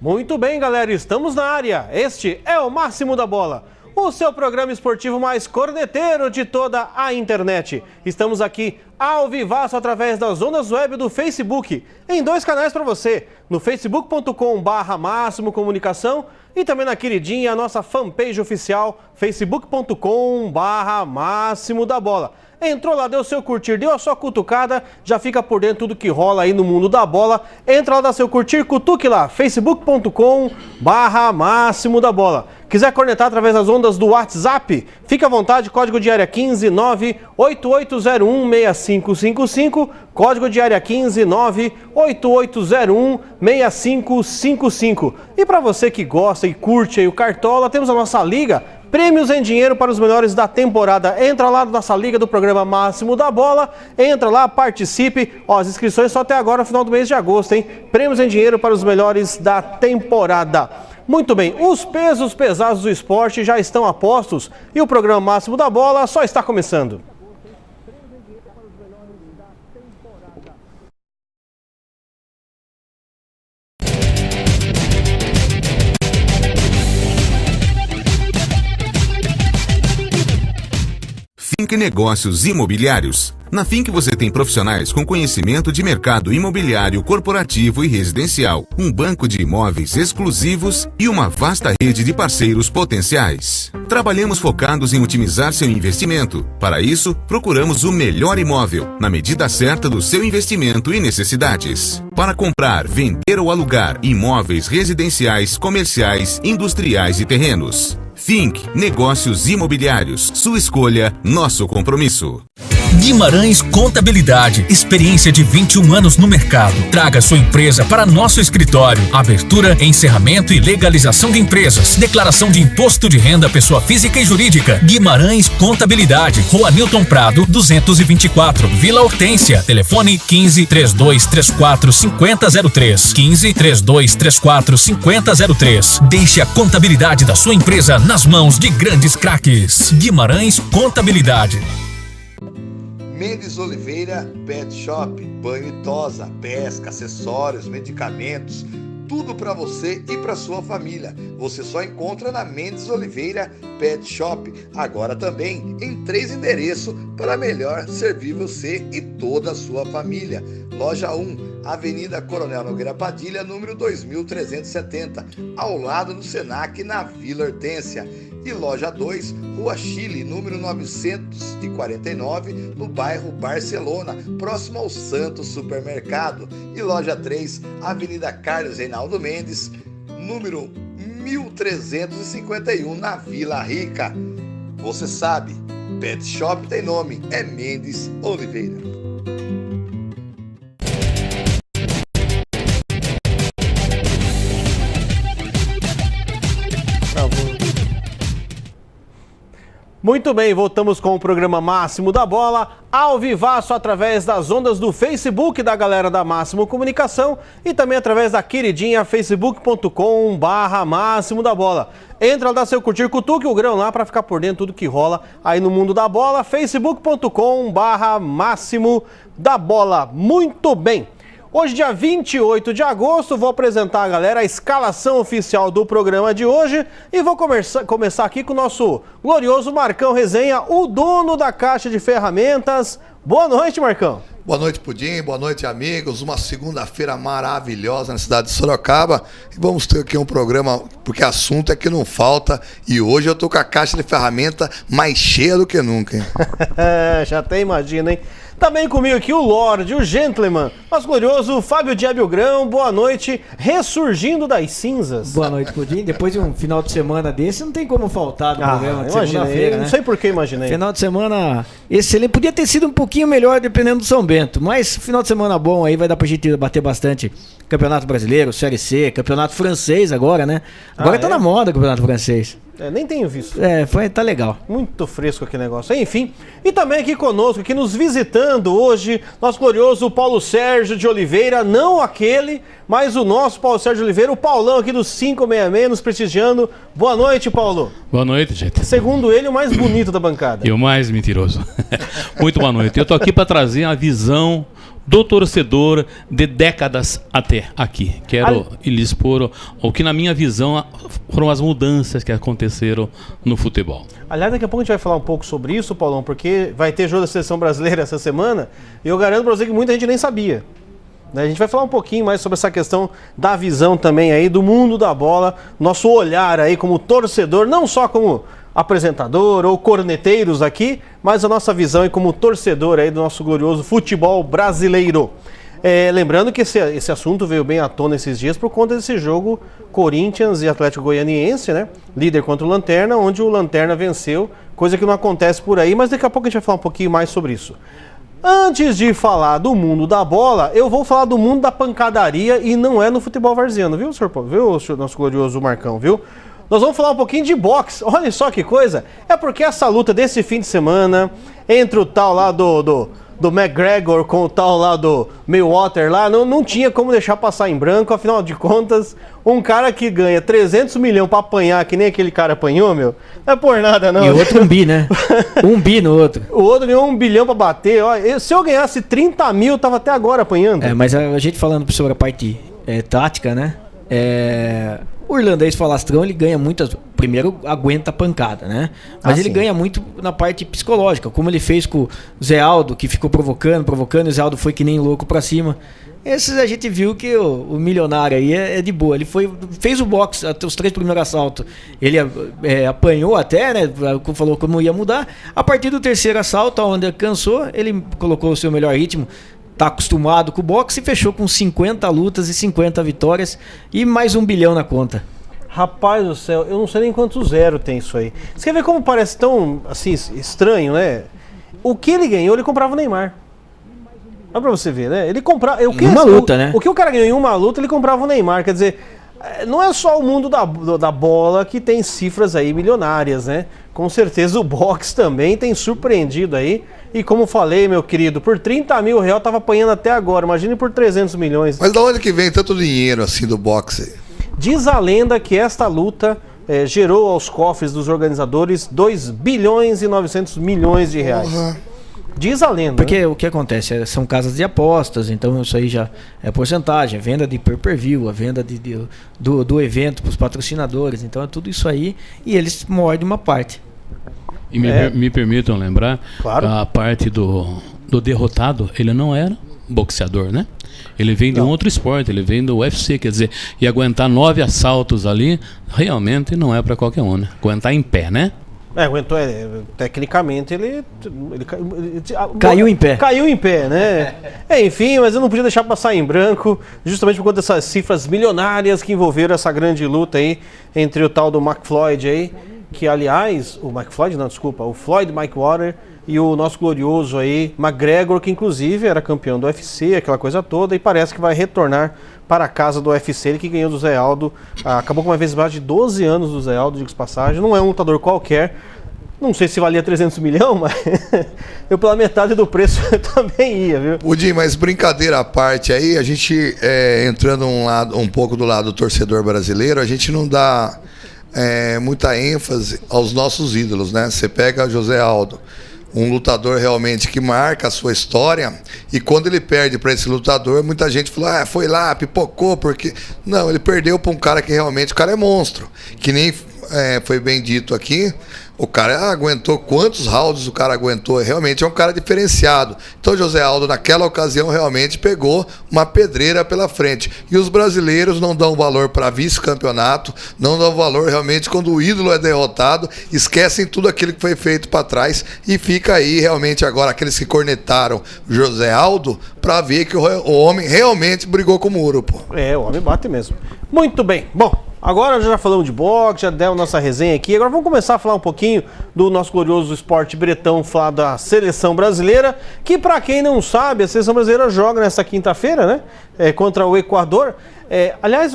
Muito bem, galera, estamos na área. Este é o Máximo da Bola, o seu programa esportivo mais corneteiro de toda a internet. Estamos aqui ao vivaço através das ondas web do Facebook, em 2 canais para você, no facebook.com/Máximo Comunicação e também na queridinha, a nossa fanpage oficial, facebook.com/Máximo da Bola. Entrou lá, deu seu curtir, deu a sua cutucada, já fica por dentro tudo que rola aí no mundo da bola. Entra lá, dá seu curtir, cutuque lá, facebook.com/Máximo da Bola. Quiser cornetar através das ondas do WhatsApp, fica à vontade, código de área 15 988016555, código de área 15 988016555. E para você que gosta e curte aí o Cartola, temos a nossa liga, prêmios em dinheiro para os melhores da temporada. Entra lá na nossa liga do programa Máximo da Bola, entra lá, participe. Ó, as inscrições só até agora, no final do mês de agosto, hein? Prêmios em dinheiro para os melhores da temporada. Muito bem, os pesos pesados do esporte já estão a postos e o programa Máximo da Bola só está começando. Fink Negócios Imobiliários. Na Fink você tem profissionais com conhecimento de mercado imobiliário corporativo e residencial, um banco de imóveis exclusivos e uma vasta rede de parceiros potenciais. Trabalhamos focados em otimizar seu investimento. Para isso, procuramos o melhor imóvel, na medida certa do seu investimento e necessidades. Para comprar, vender ou alugar imóveis residenciais, comerciais, industriais e terrenos. Fink Negócios Imobiliários. Sua escolha, nosso compromisso. Guimarães Contabilidade, experiência de 21 anos no mercado. Traga sua empresa para nosso escritório. Abertura, encerramento e legalização de empresas. Declaração de imposto de renda pessoa física e jurídica. Guimarães Contabilidade, Rua Newton Prado, 224, Vila Hortência. Telefone 15 3234 5003. 15 3234 5003. Deixe a contabilidade da sua empresa nas mãos de grandes craques. Guimarães Contabilidade. Mendes Oliveira Pet Shop, banho e tosa, pesca, acessórios, medicamentos, tudo para você e para sua família. Você só encontra na Mendes Oliveira Pet Shop. Agora também em 3 endereços para melhor servir você e toda a sua família. Loja 1, Avenida Coronel Nogueira Padilha, número 2370, ao lado do Senac, na Vila Hortência. E loja 2, Rua Chile, número 949, no bairro Barcelona, próximo ao Santos Supermercado. E loja 3, Avenida Carlos Reinaldo Mendes, número 1351, na Vila Rica. Você sabe, Pet Shop tem nome, é Mendes Oliveira. Muito bem, voltamos com o programa Máximo da Bola, ao vivaço através das ondas do Facebook da galera da Máximo Comunicação e também através da queridinha facebook.com/Máximo da Bola. Entra, dá seu curtir, cutuque o grão lá para ficar por dentro tudo que rola aí no mundo da bola, facebook.com/Máximo da Bola. Muito bem. Hoje, dia 28 de agosto, vou apresentar a galera a escalação oficial do programa de hoje e vou começar aqui com o nosso glorioso Marcão Resenha, o dono da caixa de ferramentas. Boa noite, Marcão. Boa noite, Pudim, boa noite, amigos. Uma segunda-feira maravilhosa na cidade de Sorocaba e vamos ter aqui um programa, porque assunto é que não falta, e hoje eu tô com a caixa de ferramenta mais cheia do que nunca, hein? Já até imagina, hein? Também comigo aqui o Lorde, o Gentleman, nosso glorioso Fábio Diabio Grão. Boa noite, ressurgindo das cinzas. Boa noite, Pudim. Depois de um final de semana desse, não tem como faltar no programa de segunda-feira, né? Não sei por que imaginei. Final de semana excelente. Podia ter sido um pouquinho melhor dependendo do São Bento, mas final de semana bom aí, vai dar pra gente bater bastante Campeonato Brasileiro, Série C, Campeonato Francês agora, né? Agora tá na moda o Campeonato Francês. Nem tenho visto. Tá legal. Muito fresco aquele negócio. Enfim, e também aqui conosco, aqui nos visitando hoje, nosso glorioso Paulo Sérgio de Oliveira, não aquele, mas o nosso Paulo Sérgio de Oliveira, o Paulão aqui do 566, nos prestigiando. Boa noite, Paulo. Boa noite, gente. Segundo ele, o mais bonito da bancada. E o mais mentiroso. Muito boa noite. Eu tô aqui para trazer a visão do torcedor de décadas até aqui. Quero lhe expor o que, na minha visão, foram as mudanças que aconteceram no futebol. Aliás, daqui a pouco a gente vai falar um pouco sobre isso, Paulão, porque vai ter jogo da Seleção Brasileira essa semana e eu garanto para você que muita gente nem sabia. A gente vai falar um pouquinho mais sobre essa questão da visão também aí do mundo da bola, nosso olhar aí como torcedor, não só como apresentador ou corneteiros aqui, mas a nossa visão aí como torcedor aí do nosso glorioso futebol brasileiro. Lembrando que esse assunto veio bem à tona esses dias por conta desse jogo Corinthians e Atlético Goianiense, né? Líder contra o Lanterna, onde o Lanterna venceu, coisa que não acontece por aí, mas daqui a pouco a gente vai falar um pouquinho mais sobre isso. Antes de falar do mundo da bola, eu vou falar do mundo da pancadaria e não é no futebol varziano, viu, senhor Paulo? Viu, nosso glorioso Marcão, viu? Nós vamos falar um pouquinho de boxe. Olha só que coisa. É porque essa luta desse fim de semana, entre o tal lá do McGregor com o tal lá do Mayweather lá, não tinha como deixar passar em branco. Afinal de contas, um cara que ganha 300 milhões pra apanhar, que nem aquele cara apanhou, meu, não é por nada não. E o outro um bi, né? Um bi no outro. O outro ganhou 1 bilhão pra bater. Ó, se eu ganhasse 30 mil, eu tava até agora apanhando. Mas a gente falando sobre a parte tática, né? O irlandês falastrão, ele ganha muitas. Primeiro, aguenta a pancada, né? Mas ele ganha muito na parte psicológica, como ele fez com o Zé Aldo, que ficou provocando, e o Zé Aldo foi que nem louco pra cima. Esses a gente viu que o milionário aí é de boa. Ele fez o boxe até os 3 primeiros assaltos. Ele apanhou até, né? Falou como ia mudar. A partir do 3º assalto, onde ele cansou, ele colocou o seu melhor ritmo. Tá acostumado com o boxe e fechou com 50 lutas e 50 vitórias e mais 1 bilhão na conta. Rapaz do céu, eu não sei nem quanto zero tem isso aí. Você quer ver como parece tão, assim, estranho, né? O que ele ganhou, ele comprava o Neymar. Olha pra você ver, né? Ele comprava... Uma luta, né? O que o cara ganhou em uma luta, ele comprava o Neymar. Quer dizer, não é só o mundo da bola que tem cifras aí milionárias, né? Com certeza o boxe também tem surpreendido aí. E como falei, meu querido, por 30 mil reais tava apanhando até agora. Imagine por 300 milhões. Mas da onde que vem tanto dinheiro assim do boxe? Diz a lenda que esta luta gerou aos cofres dos organizadores 2 bilhões e 900 milhões de reais. Uhum. Diz a lenda. Porque né? O que acontece? São casas de apostas, então isso aí já é porcentagem, a venda de pay-per-view, a venda do evento para os patrocinadores, então é tudo isso aí e eles mordem uma parte. E me permitam lembrar, claro, a parte do derrotado, ele não era boxeador, né? Ele vem de um outro esporte, ele vem do UFC, quer dizer, e aguentar 9 assaltos ali, realmente não é para qualquer um, né? Aguentar em pé, né? Aguentou, tecnicamente ele caiu em pé. Caiu em pé, né? Enfim, mas eu não podia deixar passar em branco, justamente por conta dessas cifras milionárias que envolveram essa grande luta aí entre o tal do McFloyd aí, que aliás, o Floyd Mayweather e o nosso glorioso aí, McGregor, que inclusive era campeão do UFC, aquela coisa toda, e parece que vai retornar para a casa do UFC, ele que ganhou do Zé Aldo, acabou com uma vez mais de 12 anos do Zé Aldo, digo-se passagem, não é um lutador qualquer, não sei se valia 300 milhões, mas eu pela metade do preço eu também ia, viu? Udim, mas brincadeira à parte aí, a gente entrando um pouco do lado do torcedor brasileiro, a gente não dá muita ênfase aos nossos ídolos, né? Você pega José Aldo, um lutador realmente que marca a sua história, e quando ele perde para esse lutador, muita gente falou, foi lá, pipocou, porque... Não, ele perdeu para um cara que realmente, o cara é monstro, que nem foi bem dito aqui, o cara aguentou quantos rounds o cara aguentou, realmente é um cara diferenciado. Então José Aldo naquela ocasião realmente pegou uma pedreira pela frente, e os brasileiros não dão valor para vice-campeonato, não dão valor realmente quando o ídolo é derrotado, esquecem tudo aquilo que foi feito para trás, e fica aí realmente agora aqueles que cornetaram José Aldo para ver que o homem realmente brigou com o muro, pô. O homem bate mesmo. Muito bem, bom, agora já falamos de boxe, já deu nossa resenha aqui. Agora vamos começar a falar um pouquinho do nosso glorioso esporte bretão, falar da seleção brasileira, que para quem não sabe, a seleção brasileira joga nessa quinta-feira, né? Contra o Equador. Aliás,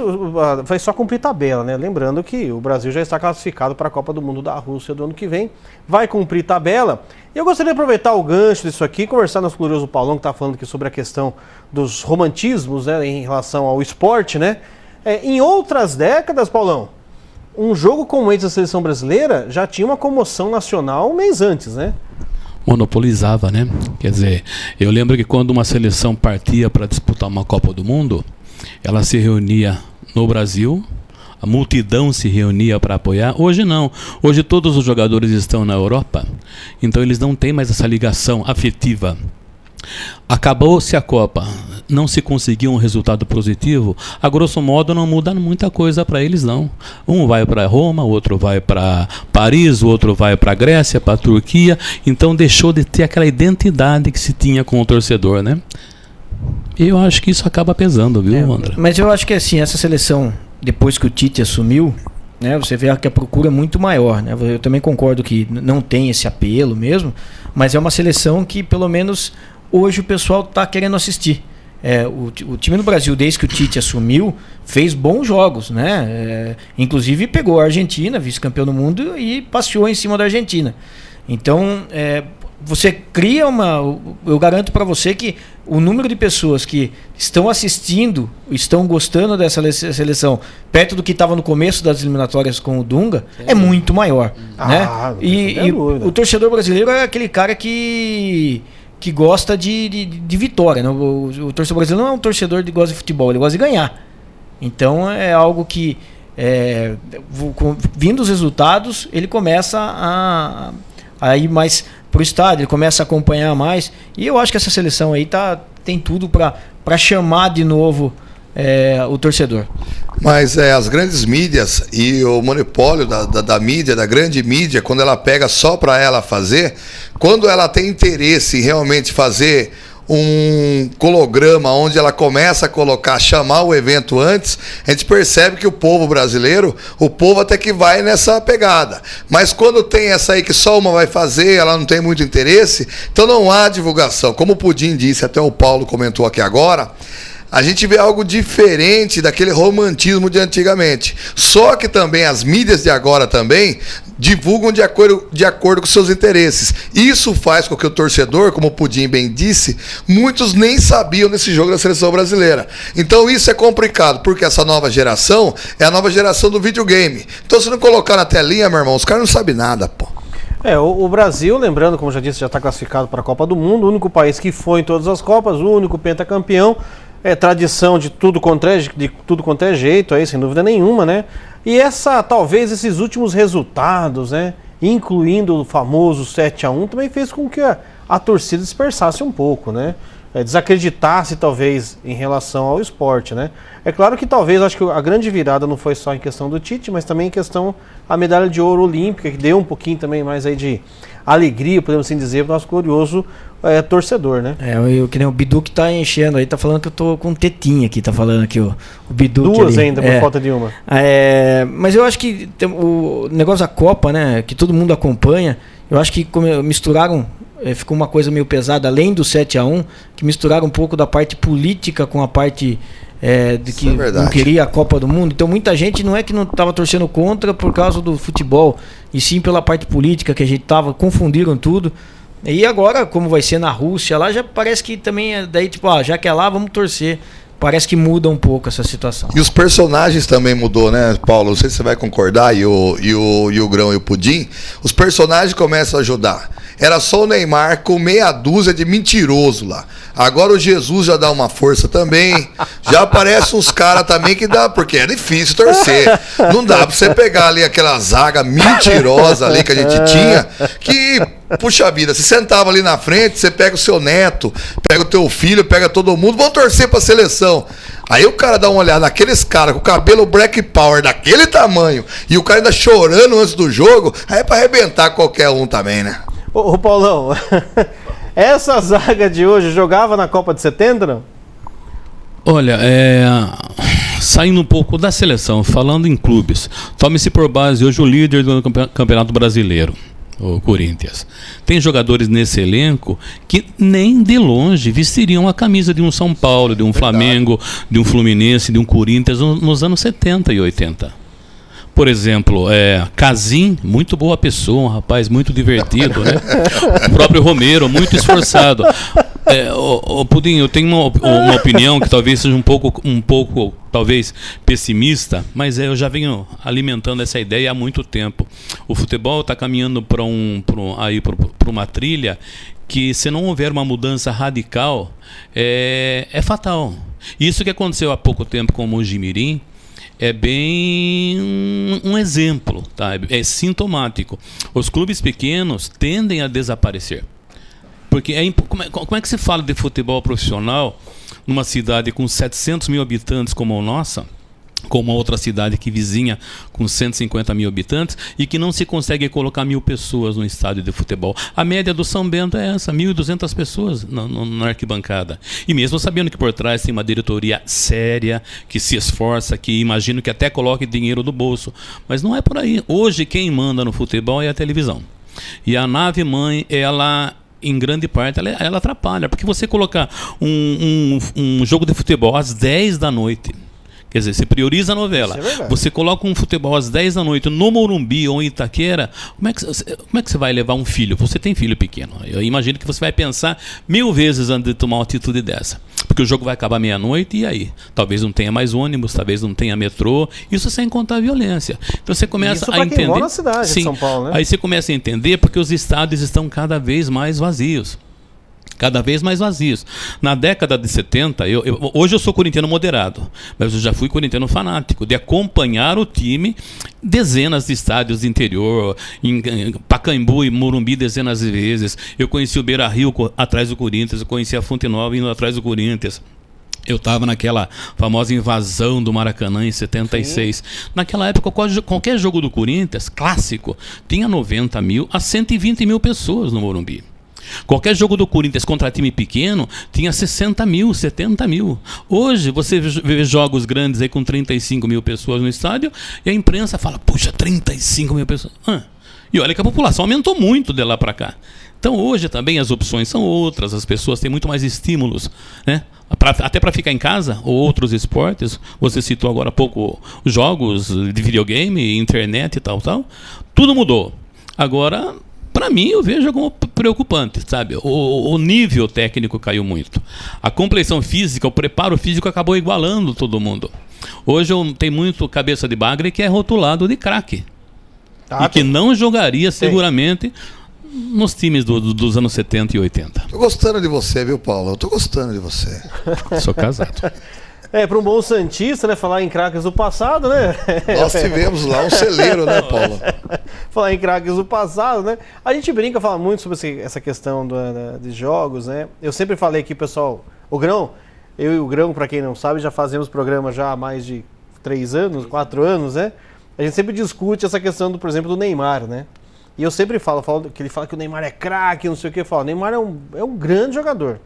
vai só cumprir tabela, né? Lembrando que o Brasil já está classificado para a Copa do Mundo da Rússia do ano que vem. Vai cumprir tabela. E eu gostaria de aproveitar o gancho disso aqui, conversar com o nosso glorioso Paulão, que está falando aqui sobre a questão dos romantismos, né, em relação ao esporte, né? Em outras décadas, Paulão, um jogo como esse da seleção brasileira já tinha uma comoção nacional um mês antes, né? monopolizava, né? Quer dizer, eu lembro que quando uma seleção partia para disputar uma Copa do Mundo, ela se reunia no Brasil, a multidão se reunia para apoiar. Hoje não. Hoje todos os jogadores estão na Europa, então eles não têm mais essa ligação afetiva. Acabou-se a Copa, não se conseguiu um resultado positivo, a grosso modo não muda muita coisa para eles não. Um vai para Roma, o outro vai para Paris, o outro vai para Grécia, para Turquia, então deixou de ter aquela identidade que se tinha com o torcedor, né? E eu acho que isso acaba pesando, viu, André? Mas eu acho que assim, essa seleção, depois que o Tite assumiu, né, você vê que a procura é muito maior, né? Eu também concordo que não tem esse apelo mesmo, mas é uma seleção que pelo menos hoje o pessoal está querendo assistir. O time do Brasil, desde que o Tite assumiu, fez bons jogos, né? Inclusive pegou a Argentina, vice-campeão do mundo, e passeou em cima da Argentina. Então, você cria eu garanto para você que o número de pessoas que estão assistindo, estão gostando dessa seleção, perto do que estava no começo das eliminatórias com o Dunga, é muito maior, né? E o torcedor brasileiro é aquele cara que gosta de vitória, né? O torcedor brasileiro não é um torcedor que gosta de futebol, ele gosta de ganhar. Então é algo que, vindo os resultados, ele começa a ir mais pro estádio, ele começa a acompanhar mais. E eu acho que essa seleção aí tem tudo para chamar de novo o torcedor. Mas as grandes mídias e o monopólio da mídia, da grande mídia, quando ela pega só para ela fazer, quando ela tem interesse em realmente fazer um holograma onde ela começa a chamar o evento antes, a gente percebe que o povo brasileiro, o povo até que vai nessa pegada. Mas quando tem essa aí que só uma vai fazer, ela não tem muito interesse, então não há divulgação. Como o Pudim disse, até o Paulo comentou aqui agora, a gente vê algo diferente daquele romantismo de antigamente. Só que também as mídias de agora também divulgam de acordo com seus interesses. Isso faz com que o torcedor, como o Pudim bem disse, muitos nem sabiam desse jogo da seleção brasileira. Então isso é complicado, porque essa nova geração é a nova geração do videogame. Então se não colocar na telinha, meu irmão, os caras não sabem nada, pô. O Brasil, lembrando, como já disse, já está classificado para a Copa do Mundo, o único país que foi em todas as Copas, o único pentacampeão. É tradição de tudo quanto é jeito, aí, sem dúvida nenhuma, né? E talvez esses últimos resultados, né, incluindo o famoso 7-1, também fez com que a torcida dispersasse um pouco, né? Desacreditasse talvez em relação ao esporte, né? É claro que talvez, acho que a grande virada não foi só em questão do Tite, mas também em questão a medalha de ouro olímpica, que deu um pouquinho também mais aí de alegria, podemos assim dizer, para o nosso glorioso torcedor, né? Que nem o Bidu que tá enchendo aí, tá falando que eu tô com tetinha aqui, tá falando aqui o Bidu. Duas ainda, por falta de uma. Mas eu acho que o negócio da Copa, né, que todo mundo acompanha, eu acho que misturaram, ficou uma coisa meio pesada, além do 7-1, que misturaram um pouco da parte política com a parte de que não queria a Copa do Mundo. Então muita gente não é que não estava torcendo contra por causa do futebol, e sim pela parte política, que a gente confundiram tudo. E agora, como vai ser na Rússia, lá já parece que também daí tipo, já que é lá, vamos torcer. Parece que muda um pouco essa situação. E os personagens também mudou, né, Paulo? Não sei se você vai concordar, e o Grão e o Pudim. Os personagens começam a ajudar. Era só o Neymar com meia dúzia de mentiroso lá. Agora o Jesus já dá uma força também. Já aparece uns caras também que dá, porque é difícil torcer. Não dá pra você pegar ali aquela zaga mentirosa ali que a gente tinha, que, puxa vida, você sentava ali na frente, você pega o seu neto, pega o teu filho, pega todo mundo, vão torcer pra seleção. Aí o cara dá uma olhada naqueles caras com o cabelo Black Power daquele tamanho, e o cara ainda chorando antes do jogo, aí é pra arrebentar qualquer um também, né? Ô Paulão, essa zaga de hoje jogava na Copa de 70, não? Olha, saindo um pouco da seleção, falando em clubes, tome-se por base hoje o líder do Campeonato Brasileiro, o Corinthians. Tem jogadores nesse elenco que nem de longe vestiriam a camisa de um São Paulo, de um Flamengo, de um Fluminense, de um Corinthians nos anos 70 e 80. Por exemplo, Casim, muito boa pessoa, um rapaz muito divertido, né? O próprio Romero, muito esforçado. Pudim, eu tenho uma opinião que talvez seja um pouco talvez pessimista, mas eu já venho alimentando essa ideia há muito tempo. O futebol está caminhando para uma trilha que, se não houver uma mudança radical, é fatal. Isso que aconteceu há pouco tempo com o Mojimirim é bem um exemplo, tá? É sintomático. Os clubes pequenos tendem a desaparecer. Porque como é que se fala de futebol profissional numa cidade com 700 mil habitantes como a nossa, com uma outra cidade que vizinha com 150 mil habitantes, e que não se consegue colocar 1.000 pessoas no estádio de futebol? A média do São Bento é essa, 1.200 pessoas na arquibancada. E mesmo sabendo que por trás tem uma diretoria séria, que se esforça, que imagino que até coloque dinheiro do bolso. Mas não é por aí. Hoje quem manda no futebol é a televisão. E a nave-mãe, ela, em grande parte, ela atrapalha. Porque você colocar um jogo de futebol às 10 da noite, quer dizer, você prioriza a novela. Você coloca um futebol às 10 da noite no Morumbi ou em Itaquera, como é que você vai levar um filho? Você tem filho pequeno. Eu imagino que você vai pensar 1000 vezes antes de tomar uma atitude dessa. Porque o jogo vai acabar meia-noite e aí? Talvez não tenha mais ônibus, talvez não tenha metrô. Isso sem contar a violência. Então você começa a entender. Quem mora na cidade de São Paulo, né? Aí você começa a entender porque os estádios estão cada vez mais vazios. Cada vez mais vazios. Na década de 70, hoje eu sou corintiano moderado, mas eu já fui corintiano fanático, de acompanhar o time, dezenas de estádios do interior, em Pacaembu e Morumbi dezenas de vezes. Eu conheci o Beira-Rio atrás do Corinthians, eu conheci a Fonte Nova indo atrás do Corinthians. Eu estava naquela famosa invasão do Maracanã em 76. Sim. Naquela época, qualquer jogo do Corinthians, clássico, tinha 90 mil a 120 mil pessoas no Morumbi. Qualquer jogo do Corinthians contra time pequeno tinha 60 mil, 70 mil. Hoje você vê jogos grandes aí com 35 mil pessoas no estádio e a imprensa fala, puxa, 35 mil pessoas. E olha que a população aumentou muito de lá para cá. Então hoje também as opções são outras, as pessoas têm muito mais estímulos, né? Até para ficar em casa, ou outros esportes. Você citou agora há pouco jogos de videogame, internet e tal. Tudo mudou. Agora, para mim, eu vejo como preocupante, sabe? O nível técnico caiu muito. A complexão física, o preparo físico acabou igualando todo mundo. Hoje tem muito cabeça de bagre que é rotulado de craque. Que não jogaria seguramente nos times dos anos 70 e 80. Tô gostando de você, viu, Paulo? Eu tô gostando de você. Sou casado. Para um bom santista, né? Falar em craques do passado, né? Nós tivemos lá um celeiro, né, Paulo? Falar em craques do passado, né? A gente brinca, fala muito sobre essa questão de jogos, né? Eu sempre falei aqui, pessoal, o Grão, eu e o Grão, para quem não sabe, já fazemos programa já há mais de 3 anos, 4 anos, né? A gente sempre discute essa questão, por exemplo, do Neymar, né? E eu sempre falo que ele fala que o Neymar é craque, não sei o que. Eu falo, o Neymar é um grande jogador.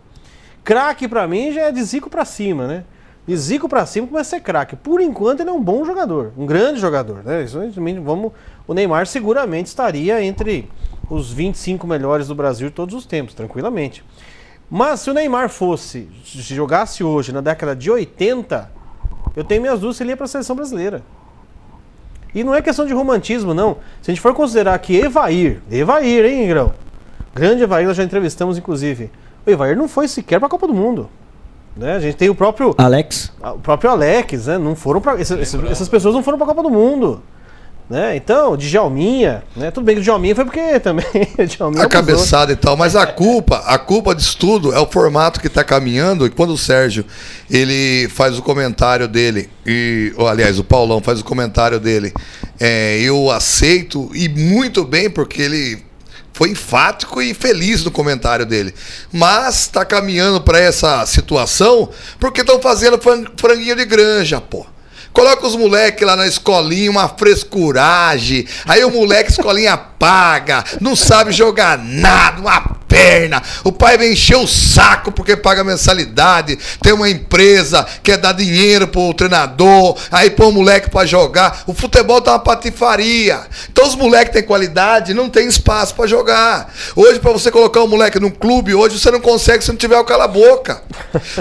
Craque, para mim, já é de Zico para cima, né? De Zico pra cima começa a ser craque. Por enquanto ele é um bom jogador, um grande jogador, né? O Neymar seguramente estaria entre os 25 melhores do Brasil de todos os tempos, tranquilamente. Mas se o Neymar se jogasse hoje, na década de 80, eu tenho minhas dúvidas se ele ia para a seleção brasileira. E não é questão de romantismo, não. Se a gente for considerar que Evair, hein, Grão? Grande Evair, nós já entrevistamos, inclusive. O Evair não foi sequer para a Copa do Mundo. Né? A gente tem o próprio Alex. O próprio Alex, né? Não foram para essas pessoas não foram para a Copa do Mundo, né? Então, Djalminha, né? Tudo bem que o Djalminha foi porque também a cabeçada e tal, mas a culpa disso tudo é o formato que está caminhando. E quando o Sérgio ele faz o comentário dele aliás, o Paulão faz o comentário dele, eu aceito e muito bem, porque ele foi enfático e feliz no comentário dele. Mas está caminhando para essa situação porque estão fazendo franguinho de granja, pô. Coloca os moleques lá na escolinha, uma frescuragem. Aí o moleque, escolinha paga, não sabe jogar nada, uma perna. O pai vem encher o saco porque paga mensalidade. Tem uma empresa que dá dinheiro pro treinador. Aí põe o moleque pra jogar. O futebol tá uma patifaria. Então os moleques têm qualidade, não tem espaço pra jogar. Hoje, pra você colocar um moleque num clube, hoje você não consegue se não tiver o cala-boca.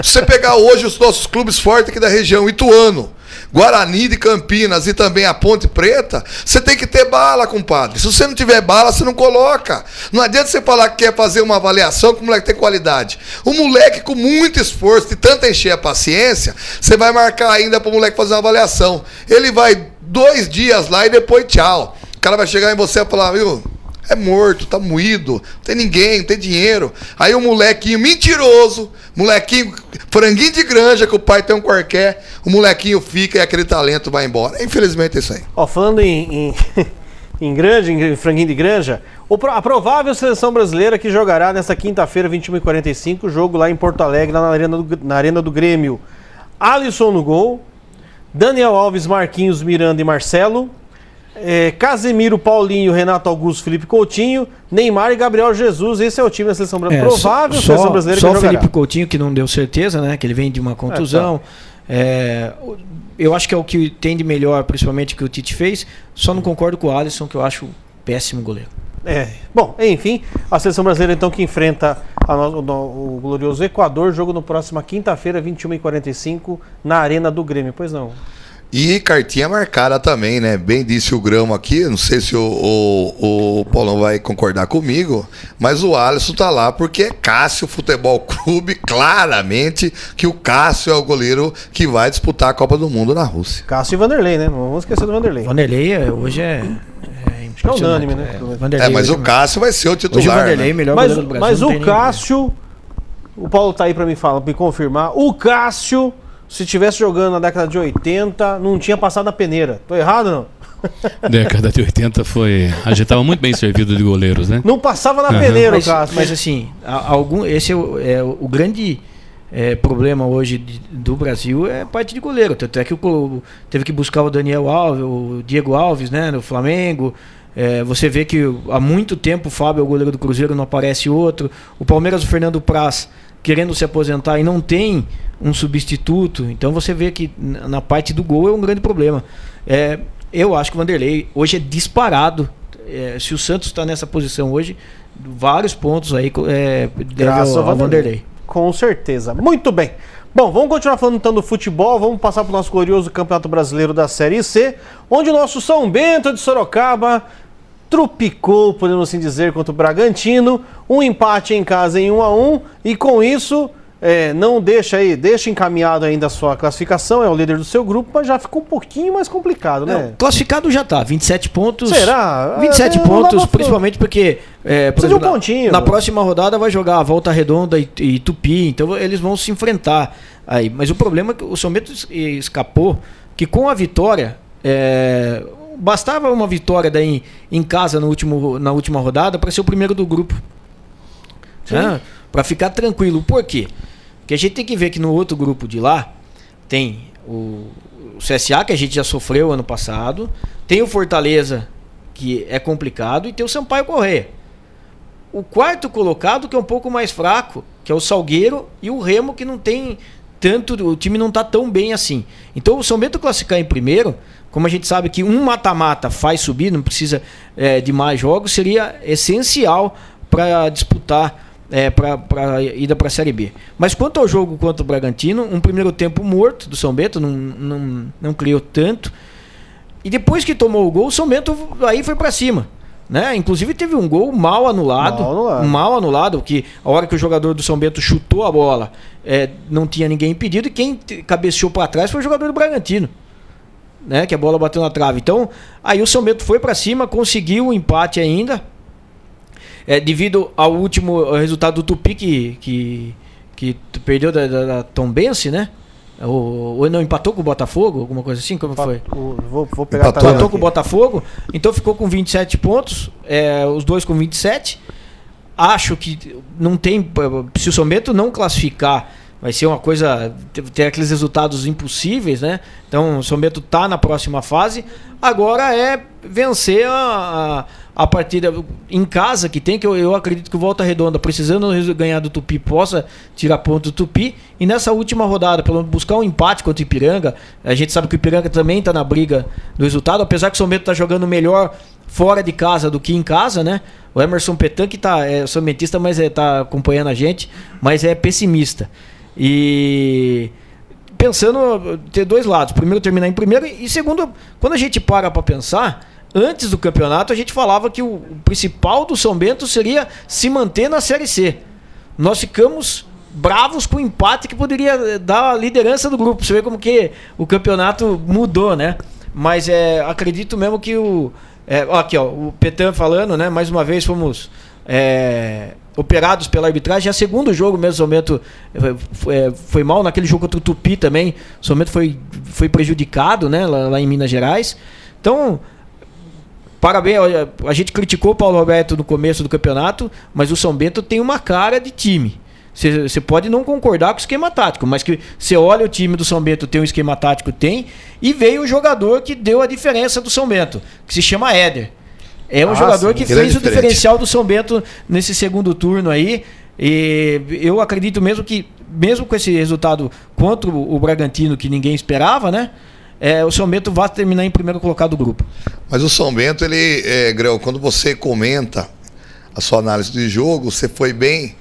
Se você pegar hoje os nossos clubes fortes aqui da região, Ituano, Guarani de Campinas e também a Ponte Preta, você tem que ter bala, compadre. Se você não tiver bala, você não coloca. Não adianta você falar que quer fazer uma avaliação que o moleque tem qualidade. O moleque, com muito esforço, de tanto encher a paciência, você vai marcar ainda para o moleque fazer uma avaliação. Ele vai 2 dias lá e depois tchau. O cara vai chegar em você e falar, viu, é morto, tá moído, não tem ninguém, não tem dinheiro. Aí o molequinho mentiroso, molequinho franguinho de granja, que o pai tem um qualquer, o molequinho fica e aquele talento vai embora. Infelizmente é isso aí. Ó, falando em granja, em franguinho de granja, a provável seleção brasileira que jogará nesta quinta-feira, 21h45, jogo lá em Porto Alegre, na Arena do Grêmio. Alisson no gol, Daniel Alves, Marquinhos, Miranda e Marcelo, Casemiro, Paulinho, Renato Augusto, Felipe Coutinho, Neymar e Gabriel Jesus. Esse é o time da seleção brasileira. Provável seleção brasileira que jogará. Só o Felipe Coutinho que não deu certeza, né? Que ele vem de uma contusão. Eu acho que é o que tem de melhor, principalmente que o Tite fez. Só não concordo com o Alisson, que eu acho péssimo goleiro. Bom, enfim, a seleção brasileira então que enfrenta o glorioso Equador, jogo no próxima quinta-feira, 21h45, na Arena do Grêmio. Pois não. E cartinha marcada também, né? Bem disse o Grão aqui, não sei se o Paulão vai concordar comigo, mas o Alisson tá lá porque é Cássio Futebol Clube, claramente que o Cássio é o goleiro que vai disputar a Copa do Mundo na Rússia. Cássio e Vanderlei, né? Não vamos esquecer do Vanderlei. Vanderlei hoje é unânime, né? Mas o Cássio vai ser o titular. Hoje o Vanderlei é melhor goleiro do Brasil. Mas o Cássio, o Paulo tá aí pra me confirmar, o Cássio, se estivesse jogando na década de 80, não tinha passado a peneira. Tô errado, não? Década de 80 a gente estava muito bem servido de goleiros, né? Não passava na peneira, o Cássio. Mas assim, esse é o grande problema hoje do Brasil, é parte de goleiro. Tanto é que teve que buscar o Daniel Alves, o Diego Alves, né, no Flamengo. Você vê que há muito tempo o Fábio é o goleiro do Cruzeiro, não aparece outro. O Palmeiras, o Fernando Praz, querendo se aposentar e não tem um substituto. Então você vê que na parte do gol é um grande problema. Eu acho que o Vanderlei hoje é disparado. Se o Santos está nessa posição hoje, vários pontos aí graças ao Vanderlei. Com certeza. Muito bem. Bom, vamos continuar falando então do futebol. Vamos passar para o nosso glorioso Campeonato Brasileiro da Série C, onde o nosso São Bento de Sorocaba trupicou, podemos assim dizer, contra o Bragantino. Um empate em casa em 1-1 e com isso deixa encaminhado ainda a sua classificação, é o líder do seu grupo, mas já ficou um pouquinho mais complicado, né? Não, classificado já tá, 27 pontos. Será? 27 pontos, principalmente porque por exemplo, um pontinho. Na próxima rodada vai jogar a Volta Redonda e Tupi, então eles vão se enfrentar aí. Mas o problema é que o São Bento escapou, que com a vitória, bastava uma vitória daí em casa na última rodada para ser o primeiro do grupo. Para ficar tranquilo. Por quê? Porque a gente tem que ver que no outro grupo de lá tem o CSA, que a gente já sofreu ano passado, tem o Fortaleza, que é complicado, e tem o Sampaio Corrêa. O quarto colocado, que é um pouco mais fraco, que é o Salgueiro, e o Remo, que não tem tanto, o time não está tão bem assim. Então o São Bento classificar em primeiro, como a gente sabe que um mata-mata faz subir, não precisa de mais jogos, seria essencial para disputar para a ida para a Série B. Mas quanto ao jogo contra o Bragantino, um primeiro tempo morto do São Bento, não criou tanto. E depois que tomou o gol, o São Bento aí foi para cima, né? Inclusive teve um gol mal anulado, que a hora que o jogador do São Bento chutou a bola, não tinha ninguém impedido, e quem cabeceou para trás foi o jogador do Bragantino, né? Que a bola bateu na trave. Então, aí o São Bento foi para cima, conseguiu o empate ainda. Devido ao último resultado do Tupi, que perdeu da Tombense, né? Ou não, empatou com o Botafogo, alguma coisa assim, como foi? Vou pegar empatou com o Botafogo, então ficou com 27 pontos, os dois com 27. Acho que não tem, se o São Bento não classificar, vai ser uma coisa, ter aqueles resultados impossíveis, né? Então o São Bento está na próxima fase. Agora é vencer a partida em casa, que tem, que eu acredito que o Volta Redonda, precisando ganhar do Tupi, possa tirar ponto do Tupi. E nessa última rodada, pelo menos buscar um empate contra o Ipiranga. A gente sabe que o Ipiranga também está na briga do resultado, apesar que o São Bento está jogando melhor fora de casa do que em casa, né? O Emerson Petan, que é somentista, mas está acompanhando a gente, mas é pessimista. E pensando ter dois lados. Primeiro, terminar em primeiro. E segundo, quando a gente para pensar, antes do campeonato, a gente falava que o principal do São Bento seria se manter na Série C. Nós ficamos bravos com o empate que poderia dar a liderança do grupo. Você vê como que o campeonato mudou, né? Mas acredito mesmo que aqui, ó, o Petan falando, né? Mais uma vez fomos operados pela arbitragem. É o segundo jogo mesmo, o São Bento foi mal. Naquele jogo contra o Tupi também, o São Bento foi prejudicado, né? Lá em Minas Gerais. Então, parabéns, a gente criticou o Paulo Roberto no começo do campeonato, mas o São Bento tem uma cara de time. Você pode não concordar com o esquema tático, mas que você olha o time do São Bento, tem um esquema tático, e veio o jogador que deu a diferença do São Bento, que se chama Éder. É um jogador que fez o diferencial do São Bento nesse segundo turno aí. E eu acredito mesmo que, mesmo com esse resultado contra o Bragantino, que ninguém esperava, né? O São Bento vai terminar em primeiro colocado do grupo. Mas o São Bento, Grão, quando você comenta a sua análise de jogo, você foi bem,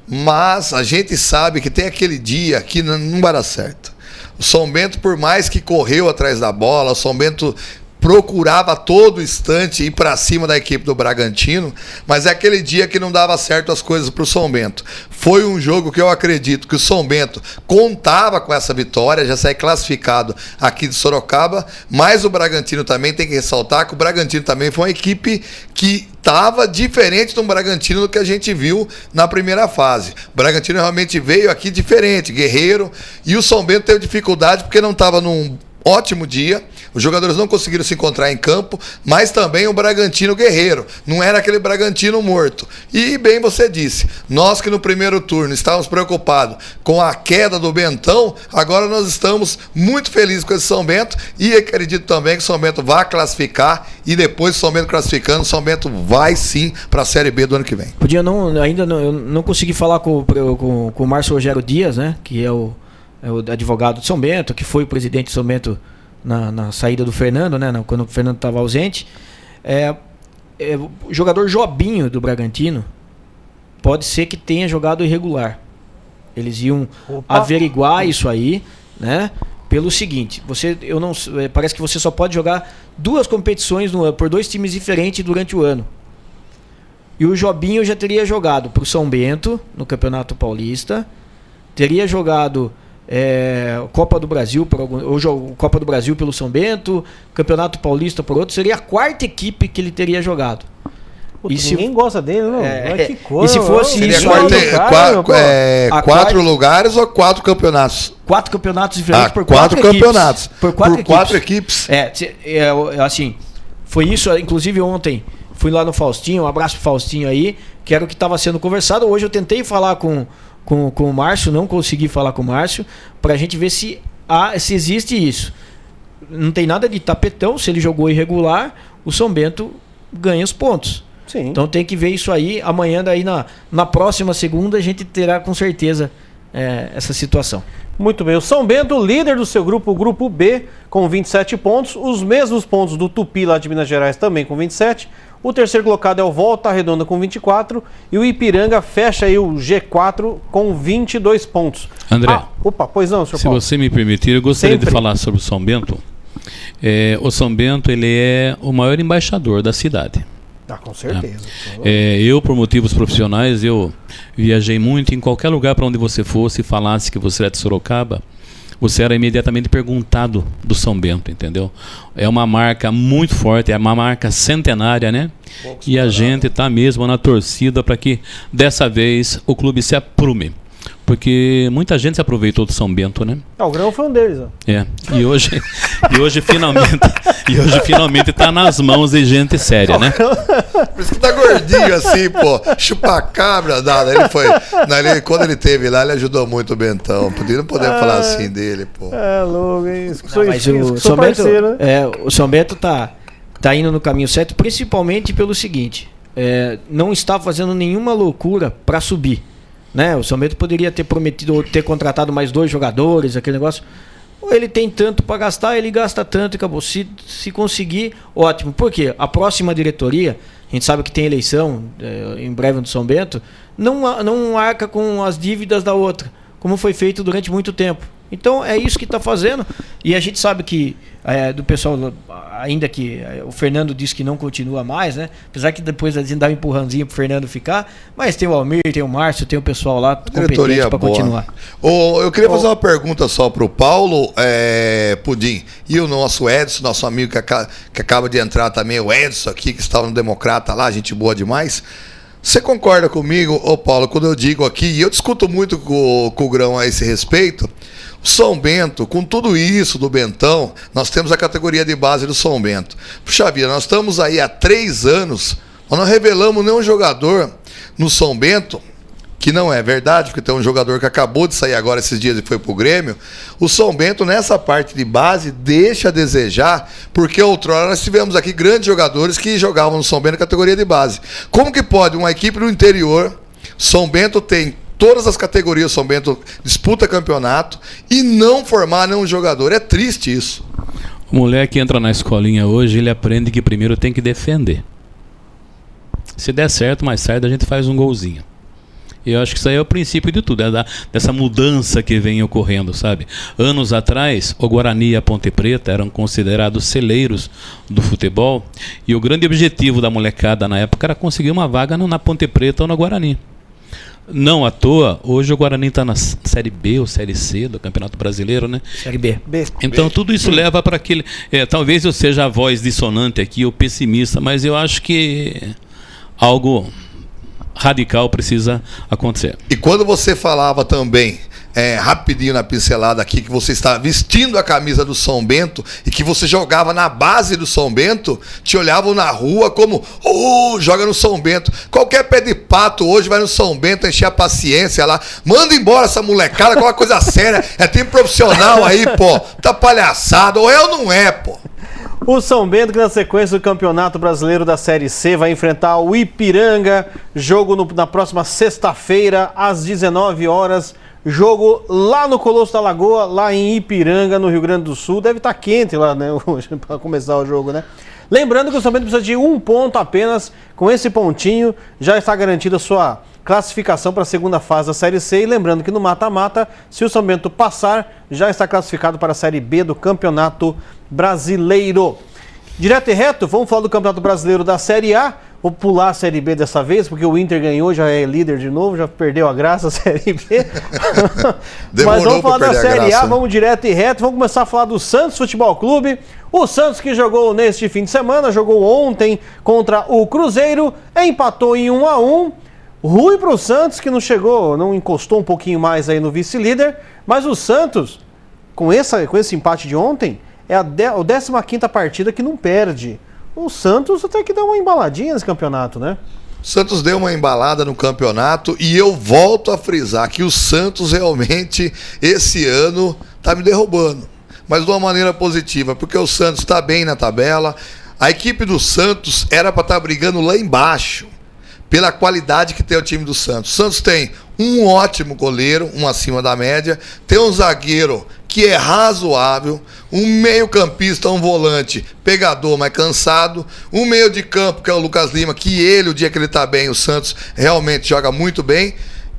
mas a gente sabe que tem aquele dia que não vai dar certo. O São Bento, por mais que correu atrás da bola, o São Bento procurava a todo instante ir para cima da equipe do Bragantino, mas é aquele dia que não dava certo as coisas para o São Bento. Foi um jogo que eu acredito que o São Bento contava com essa vitória, já sai classificado aqui de Sorocaba, mas o Bragantino também tem que ressaltar que o Bragantino também foi uma equipe que estava diferente do Bragantino do que a gente viu na primeira fase. O Bragantino realmente veio aqui diferente, guerreiro, e o São Bento teve dificuldade porque não estava num ótimo dia, os jogadores não conseguiram se encontrar em campo, mas também o Bragantino guerreiro, não era aquele Bragantino morto. E bem você disse, nós que no primeiro turno estávamos preocupados com a queda do Bentão, agora nós estamos muito felizes com esse São Bento e acredito também que o São Bento vai classificar e depois do São Bento classificando, o São Bento vai sim para a Série B do ano que vem. Ainda não consegui falar com o Márcio Rogério Dias, né, que é o advogado de São Bento, que foi o presidente de São Bento na saída do Fernando, né, quando o Fernando estava ausente. O jogador Jobinho do Bragantino pode ser que tenha jogado irregular. Eles iam averiguar isso aí, né, pelo seguinte: parece que você só pode jogar 2 competições no ano, por 2 times diferentes durante o ano. E o Jobinho já teria jogado para o São Bento no Campeonato Paulista, teria jogado Copa do Brasil Copa do Brasil pelo São Bento, Campeonato Paulista por outro, seria a 4ª equipe que ele teria jogado. Puta, ninguém gosta dele, não. Que coisa, e se fosse seria isso aí, 4 lugares ou 4 campeonatos? 4 campeonatos diferentes por 4 campeonatos. Por 4 equipes. Assim, foi isso, inclusive ontem fui lá no Faustinho, um abraço pro Faustinho aí, que era o que estava sendo conversado. Hoje eu tentei falar com o Márcio, não consegui falar com o Márcio, pra gente ver se existe isso. Não tem nada de tapetão, se ele jogou irregular, o São Bento ganha os pontos. Sim. Então tem que ver isso aí. Amanhã, daí na próxima segunda, a gente terá com certeza essa situação. Muito bem, o São Bento, líder do seu grupo, o grupo B, com 27 pontos, os mesmos pontos do Tupi lá de Minas Gerais também com 27. O terceiro colocado é o Volta Redonda com 24 e o Ipiranga fecha aí o G4 com 22 pontos. André, pois não, senhor se Paulo. você me permitir, eu gostaria de falar sobre o São Bento. O São Bento, ele é o maior embaixador da cidade. Com certeza. Eu, por motivos profissionais, eu viajei muito. Em qualquer lugar para onde você fosse e falasse que você é de Sorocaba, você era imediatamente perguntado do São Bento, entendeu? É uma marca muito forte, é uma marca centenária, né? E a gente está mesmo na torcida para que dessa vez o clube se aprume. Porque muita gente se aproveitou do São Bento, né? O Grão foi um deles, ó. E hoje finalmente tá nas mãos de gente séria, né? Por isso que tá gordinho assim, pô. Chupa-cabra, nada. Quando ele teve lá, ele ajudou muito o Bentão. Não podemos falar assim dele, pô. Louco, hein? Mas o São Bento, o São Bento tá indo no caminho certo, principalmente pelo seguinte: não está fazendo nenhuma loucura para subir. Né? O São Bento poderia ter prometido ou ter contratado mais 2 jogadores, aquele negócio. Ou ele tem tanto para gastar, ele gasta tanto e acabou. Se conseguir, ótimo. Por quê? A próxima diretoria, a gente sabe que tem eleição em breve no São Bento, não arca com as dívidas da outra, como foi feito durante muito tempo. Então é isso que está fazendo. E a gente sabe que do pessoal, ainda que o Fernando disse que não continua mais, né? Apesar que depois a gente dá um empurrãozinho pro Fernando ficar, mas tem o Almir, tem o Márcio, tem o pessoal lá competente para continuar. Eu queria fazer uma pergunta só pro Paulo Pudim e o nosso Edson, nosso amigo que acaba de entrar também, o Edson aqui, que estava no Democrata lá, gente boa demais. Você concorda comigo, Paulo, quando eu digo aqui, e eu discuto muito com o Grão a esse respeito, o São Bento, com tudo isso do Bentão, nós temos a categoria de base do São Bento. Puxa vida, nós estamos aí há 3 anos, nós não revelamos nenhum jogador no São Bento, que não é verdade, porque tem um jogador que acabou de sair agora esses dias e foi pro Grêmio. O São Bento, nessa parte de base, deixa a desejar, porque outrora nós tivemos aqui grandes jogadores que jogavam no São Bento na categoria de base. Como que pode uma equipe do interior, São Bento tem todas as categorias, São Bento disputa campeonato, e não formar nenhum jogador? É triste isso. O moleque entra na escolinha hoje, ele aprende que primeiro tem que defender. Se der certo, mais tarde a gente faz um golzinho. E eu acho que isso aí é o princípio de tudo, dessa mudança que vem ocorrendo, sabe? Anos atrás, o Guarani e a Ponte Preta eram considerados celeiros do futebol, e o grande objetivo da molecada na época era conseguir uma vaga na Ponte Preta ou no Guarani. Não à toa, hoje o Guarani está na Série B ou Série C do Campeonato Brasileiro, né? Série B. Então tudo isso leva para aquele... talvez eu seja a voz dissonante aqui, ou pessimista, mas eu acho que algo radical precisa acontecer. E quando você falava também, rapidinho na pincelada aqui, que você está vestindo a camisa do São Bento e que você jogava na base do São Bento, te olhavam na rua como, joga no São Bento. Qualquer pé de pato hoje vai no São Bento encher a paciência lá, manda embora essa molecada, qualquer coisa séria, time profissional aí, pô, tá palhaçado, ou não é, pô. O São Bento, que na sequência do Campeonato Brasileiro da Série C, vai enfrentar o Ipiranga. Jogo na próxima sexta-feira, às 19 horas. Jogo lá no Colosso da Lagoa, lá em Ipiranga, no Rio Grande do Sul. Deve estar quente lá, né, hoje, para começar o jogo, né? Lembrando que o São Bento precisa de 1 ponto apenas. Com esse pontinho, já está garantida a sua classificação para a segunda fase da Série C. E lembrando que no mata-mata, se o São Bento passar, já está classificado para a Série B do Campeonato Brasileiro. Direto e reto, vamos falar do Campeonato Brasileiro da Série A. Vou pular a Série B dessa vez, porque o Inter ganhou, já é líder de novo, já perdeu a graça a Série B. Mas vamos falar da Série A, vamos direto e reto. Vamos começar a falar do Santos Futebol Clube. O Santos, que jogou neste fim de semana, jogou ontem contra o Cruzeiro, empatou em 1-1. Ruim para o Santos, que não encostou um pouquinho mais aí no vice-líder. Mas o Santos, com esse empate de ontem, é a 15ª partida que não perde. O Santos até que deu uma embaladinha nesse campeonato, né? O Santos deu uma embalada no campeonato e eu volto a frisar que o Santos realmente, esse ano, tá me derrubando. Mas de uma maneira positiva, porque o Santos está bem na tabela. A equipe do Santos era para estar brigando lá embaixo, pela qualidade que tem o time do Santos. O Santos tem um ótimo goleiro, um acima da média, tem um zagueiro que é razoável, um meio-campista, um volante pegador, mas cansado, um meio de campo, que é o Lucas Lima, que o dia que ele tá bem, o Santos realmente joga muito bem,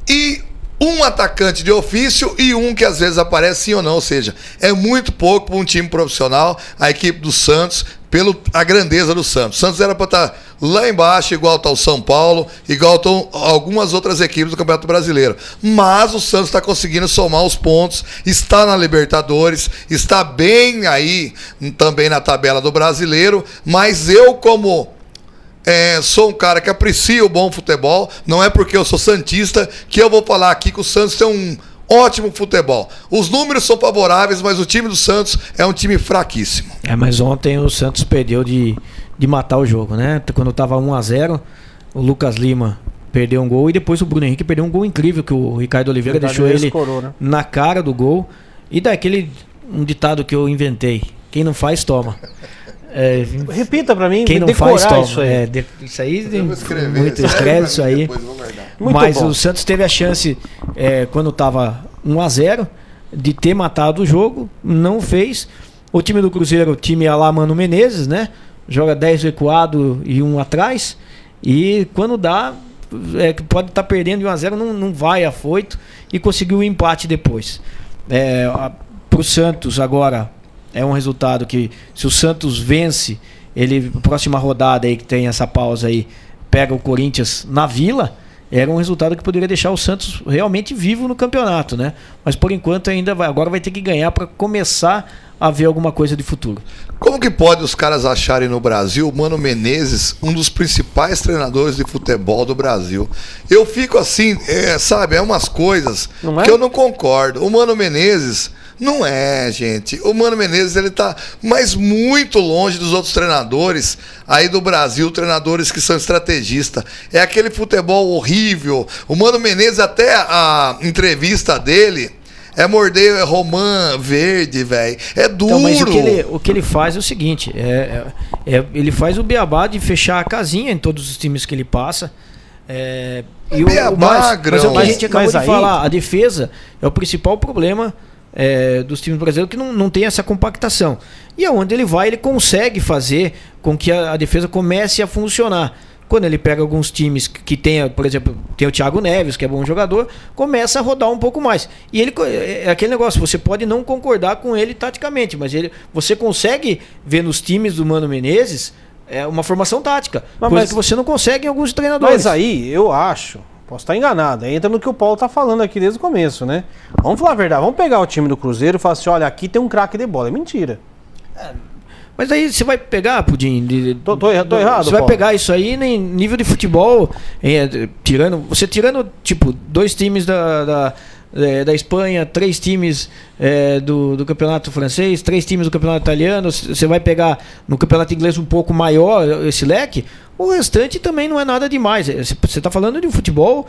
e um atacante de ofício e um que às vezes aparece sim ou não, ou seja, é muito pouco para um time profissional, a equipe do Santos, a grandeza do Santos. O Santos era para estar lá embaixo, igual está o São Paulo, igual estão algumas outras equipes do Campeonato Brasileiro. Mas o Santos está conseguindo somar os pontos, está na Libertadores, está bem aí também na tabela do Brasileiro, mas eu sou um cara que aprecia o bom futebol, não é porque eu sou santista que eu vou falar aqui que o Santos tem um ótimo futebol. Os números são favoráveis, mas o time do Santos é um time fraquíssimo. Mas ontem o Santos perdeu de matar o jogo, né? Quando estava 1-0, o Lucas Lima perdeu um gol e depois o Bruno Henrique perdeu um gol incrível que o Ricardo Oliveira deixou ele escorou, né? Na cara do gol. E daquele um ditado que eu inventei: quem não faz, toma. Repita pra mim, quem não faz, toma. Isso aí, isso aí muito escreve isso aí. Mas bom. O Santos teve a chance, quando estava 1-0, de ter matado o jogo, não fez. O time do Cruzeiro, o time a lá Mano Menezes, né? Joga 10 recuado e 1 atrás. E quando dá, pode estar perdendo de 1-0, não vai afoito, e conseguiu o empate depois. Para o Santos agora é um resultado que, se o Santos vence, ele, próxima rodada aí que tem essa pausa aí, pega o Corinthians na Vila, era um resultado que poderia deixar o Santos realmente vivo no campeonato, né? Mas por enquanto agora vai ter que ganhar para começar a ver alguma coisa de futuro. Como que pode os caras acharem no Brasil o Mano Menezes um dos principais treinadores de futebol do Brasil? Eu fico assim, sabe, umas coisas que eu não concordo. O Mano Menezes não é, gente. O Mano Menezes, ele tá mais muito longe dos outros treinadores aí do Brasil, treinadores que são estrategistas. É aquele futebol horrível. O Mano Menezes, até a entrevista dele é morder romã verde, velho. É duro. Então, mas o que ele faz é o seguinte, ele faz o beabá de fechar a casinha em todos os times que ele passa. Mas o que a gente acabou de falar, a defesa é o principal problema dos times brasileiros, que não tem essa compactação. E aonde ele vai, ele consegue fazer com que a defesa comece a funcionar. Quando ele pega alguns times que tem, por exemplo, tem o Thiago Neves, que é bom jogador, começa a rodar um pouco mais. E ele é aquele negócio, você pode não concordar com ele taticamente, mas você consegue ver nos times do Mano Menezes uma formação tática, coisa que você não consegue em alguns treinadores. Mas aí, eu acho, posso estar enganado, entra no que o Paulo está falando aqui desde o começo, né? Vamos falar a verdade, vamos pegar o time do Cruzeiro e falar assim, olha, aqui tem um craque de bola. É mentira. Mas aí você vai pegar, Pudim... Tô errado, você vai pegar isso aí em nível de futebol, tirando tipo, 2 times da Espanha, 3 times do campeonato francês, 3 times do campeonato italiano, você vai pegar no campeonato inglês um pouco maior esse leque, o restante também não é nada demais. Você está falando de um futebol,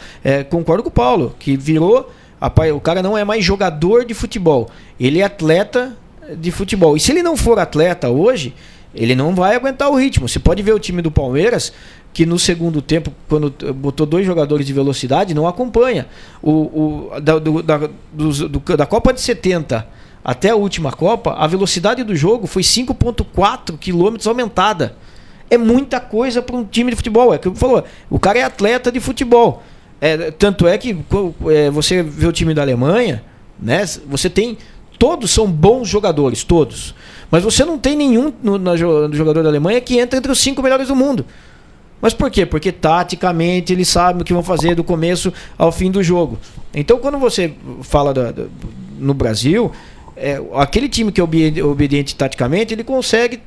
concordo com o Paulo, que virou... o cara não é mais jogador de futebol, ele é atleta de futebol. E se ele não for atleta hoje, ele não vai aguentar o ritmo. Você pode ver o time do Palmeiras, que no segundo tempo, quando botou 2 jogadores de velocidade, não acompanha. Da Copa de 70 até a última Copa, a velocidade do jogo foi 5,4 km aumentada. É muita coisa para um time de futebol. É o que eu falou, o cara é atleta de futebol. Tanto é que você vê o time da Alemanha, né? Você tem... Todos são bons jogadores, todos. Mas você não tem nenhum no jogador da Alemanha que entra entre os 5 melhores do mundo. Mas por quê? Porque taticamente eles sabem o que vão fazer do começo ao fim do jogo. Então, quando você fala no Brasil, aquele time que é obediente taticamente, ele consegue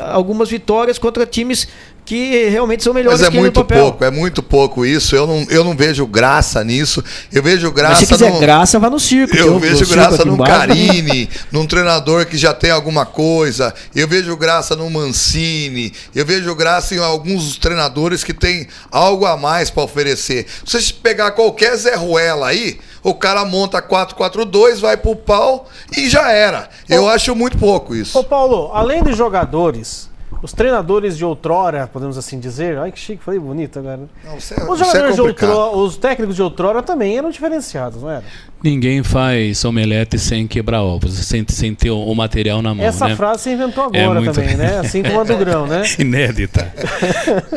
algumas vitórias contra times que realmente são melhores que ele no papel. Mas é muito pouco isso. Eu não vejo graça nisso. Eu vejo graça. Mas se quiser graça, vá no circo. Eu vejo graça num Carine, num treinador que já tem alguma coisa. Eu vejo graça no Mancini. Eu vejo graça em alguns treinadores que têm algo a mais para oferecer. Se você pegar qualquer Zé Ruela aí, o cara monta 4-4-2, vai pro pau e já era. Eu acho muito pouco isso. Ô Paulo, além de jogadores, os treinadores de outrora, podemos assim dizer, ai que chique, falei bonito agora. Não, os jogadores de outrora, os técnicos de outrora também eram diferenciados, não era? Ninguém faz omelete sem quebrar ovos, sem ter o material na mão. Essa frase você inventou agora também, né? Assim como a do grão, né? Inédita.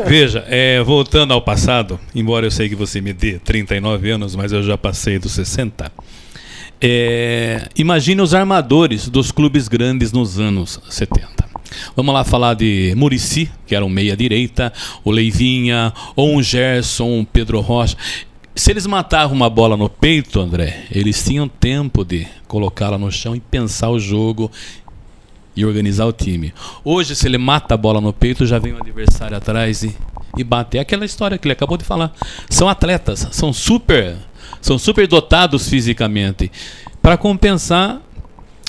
Veja, voltando ao passado, embora eu sei que você me dê 39 anos, mas eu já passei dos 60. Imagine os armadores dos clubes grandes nos anos 70. Vamos lá falar de Muricy, que era um meia-direita, o Leivinha, ou um Gerson, um Pedro Rocha. Se eles matavam uma bola no peito, André, eles tinham tempo de colocá-la no chão e pensar o jogo e organizar o time. Hoje, se ele mata a bola no peito, já vem o adversário atrás e bate. É aquela história que ele acabou de falar. São atletas, são super dotados fisicamente, para compensar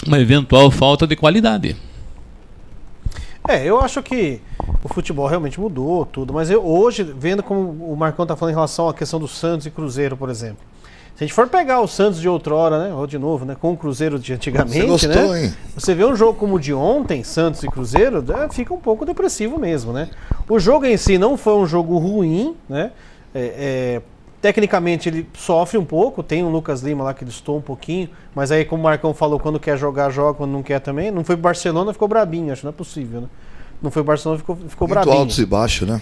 uma eventual falta de qualidade. Eu acho que o futebol realmente mudou tudo, mas eu hoje, vendo como o Marcão está falando em relação à questão do Santos e Cruzeiro, por exemplo. Se a gente for pegar o Santos de outrora, né, ou de novo, né, com o Cruzeiro de antigamente, você gostou, né? Hein? Você vê um jogo como o de ontem, Santos e Cruzeiro, fica um pouco depressivo mesmo, né? O jogo em si não foi um jogo ruim, né? Tecnicamente ele sofre um pouco, tem o Lucas Lima lá que distou um pouquinho, mas aí como o Marcão falou, quando quer jogar, joga, quando não quer também. Não foi pro Barcelona, ficou brabinho, acho que não é possível, né? Não foi o Barcelona, ficou brabinho. Muito altos e baixos, né?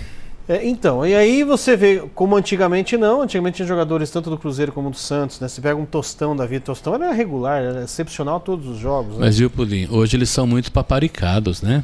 Então, e aí você vê, como antigamente tinha jogadores tanto do Cruzeiro como do Santos, né? Você pega um Tostão da vida, Tostão era regular, era excepcional todos os jogos. Né? Mas viu, Pudim, hoje eles são muito paparicados, né?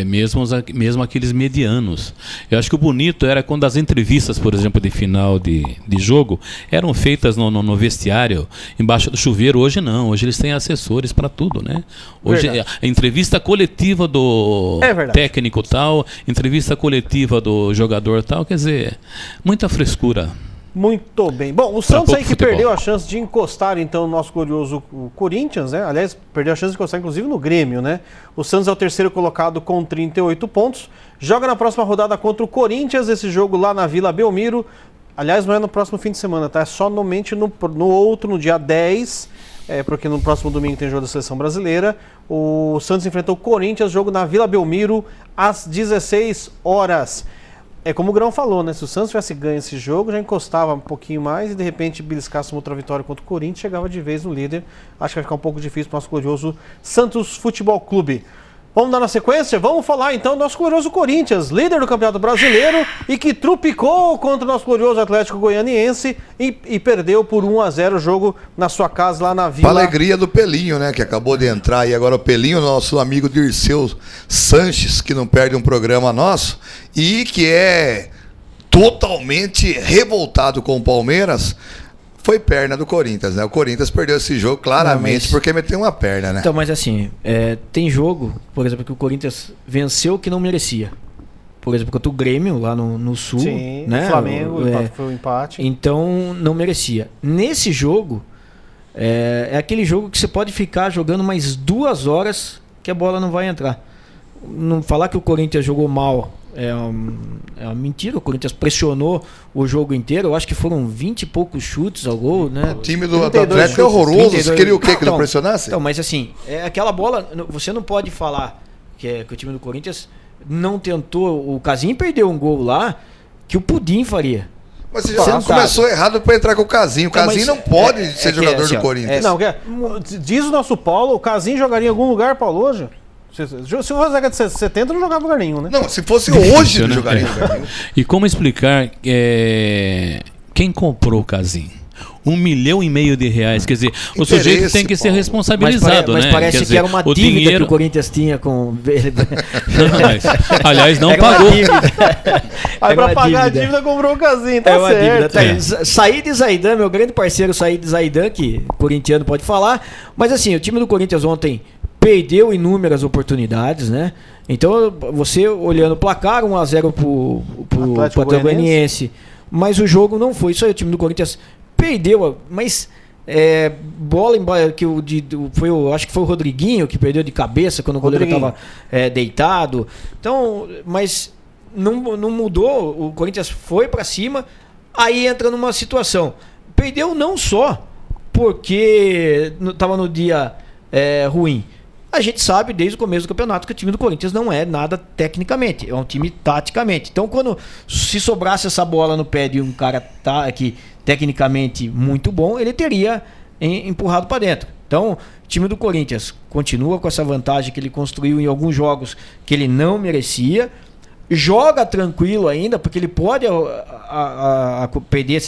Mesmo aqueles medianos. Eu acho que o bonito era quando as entrevistas, por exemplo, de final de jogo, eram feitas no vestiário, embaixo do chuveiro. Hoje não, hoje eles têm assessores para tudo, né? Hoje a entrevista coletiva do técnico tal, entrevista coletiva do jogador tal, quer dizer, muita frescura. Muito bem. Bom, o Santos aí que perdeu a chance de encostar, então, o nosso glorioso Corinthians, né? Aliás, perdeu a chance de encostar, inclusive, no Grêmio, né? O Santos é o terceiro colocado com 38 pontos. Joga na próxima rodada contra o Corinthians, esse jogo lá na Vila Belmiro. Aliás, não é no próximo fim de semana, tá? É somente no outro, no dia 10, porque no próximo domingo tem jogo da Seleção Brasileira. O Santos enfrentou o Corinthians, jogo na Vila Belmiro, às 16 horas. É como o Grão falou, né? Se o Santos tivesse ganho esse jogo, já encostava um pouquinho mais e de repente beliscasse uma outra vitória contra o Corinthians, chegava de vez no líder. Acho que vai ficar um pouco difícil para o nosso glorioso Santos Futebol Clube. Vamos dar na sequência? Vamos falar então do nosso glorioso Corinthians, líder do Campeonato Brasileiro e que trupicou contra o nosso glorioso Atlético Goianiense e perdeu por 1-0 o jogo na sua casa lá na Vila. A alegria do Pelinho, né? Que acabou de entrar e agora o Pelinho, nosso amigo Dirceu Sanches, que não perde um programa nosso e que é totalmente revoltado com o Palmeiras. Foi perna do Corinthians, né? O Corinthians perdeu esse jogo claramente porque meteu uma perna, né? Então, mas assim, tem jogo, por exemplo, que o Corinthians venceu que não merecia. Por exemplo, contra o Grêmio, lá no Sul. Sim, né? O Flamengo foi um empate. Então, não merecia. Nesse jogo, é aquele jogo que você pode ficar jogando mais 2 horas que a bola não vai entrar. Não falar que o Corinthians jogou mal é uma mentira. O Corinthians pressionou o jogo inteiro. Eu acho que foram 20 e poucos chutes ao gol, né? O time do Atlético é horroroso. Você queria o quê? Que não pressionasse? Então, mas assim, aquela bola, você não pode falar que o time do Corinthians não tentou. O Casim perdeu um gol lá que o Pudim faria. Mas você já começou errado para entrar com o Casim. O Casim não pode ser jogador assim, do Corinthians. Diz o nosso Paulo, o Casim jogaria em algum lugar, Paulo, hoje? Se fosse na década de 70, não jogava em lugar nenhum, né? Não, se fosse hoje, não jogaria em lugar nenhum. E como explicar quem comprou o Casim? R$1,5 milhão de reais. Quer dizer, o sujeito tem que ser responsabilizado, mas né? Parece que era uma dívida dinheiro... que o Corinthians tinha com... aliás, não era pagou. Aí pra pagar a dívida comprou o Casim, tá certo. Saíd Zaidan, meu grande parceiro Saíd Zaidan, que corintiano pode falar. Mas assim, o time do Corinthians ontem perdeu inúmeras oportunidades, né? Então, você olhando o placar, 1-0 pro Atlético Goianiense, mas o jogo não foi isso aí. O time do Corinthians perdeu, mas bola que acho que foi o Rodriguinho que perdeu de cabeça quando o goleiro estava deitado. Então, mas não mudou. O Corinthians foi para cima, aí entra numa situação. Perdeu não só porque estava no dia ruim. A gente sabe desde o começo do campeonato que o time do Corinthians não é nada tecnicamente, é um time taticamente. Então, se sobrasse essa bola no pé de um cara aqui tecnicamente muito bom, ele teria empurrado para dentro. Então, o time do Corinthians continua com essa vantagem que ele construiu em alguns jogos que ele não merecia. Joga tranquilo ainda, porque ele pode perder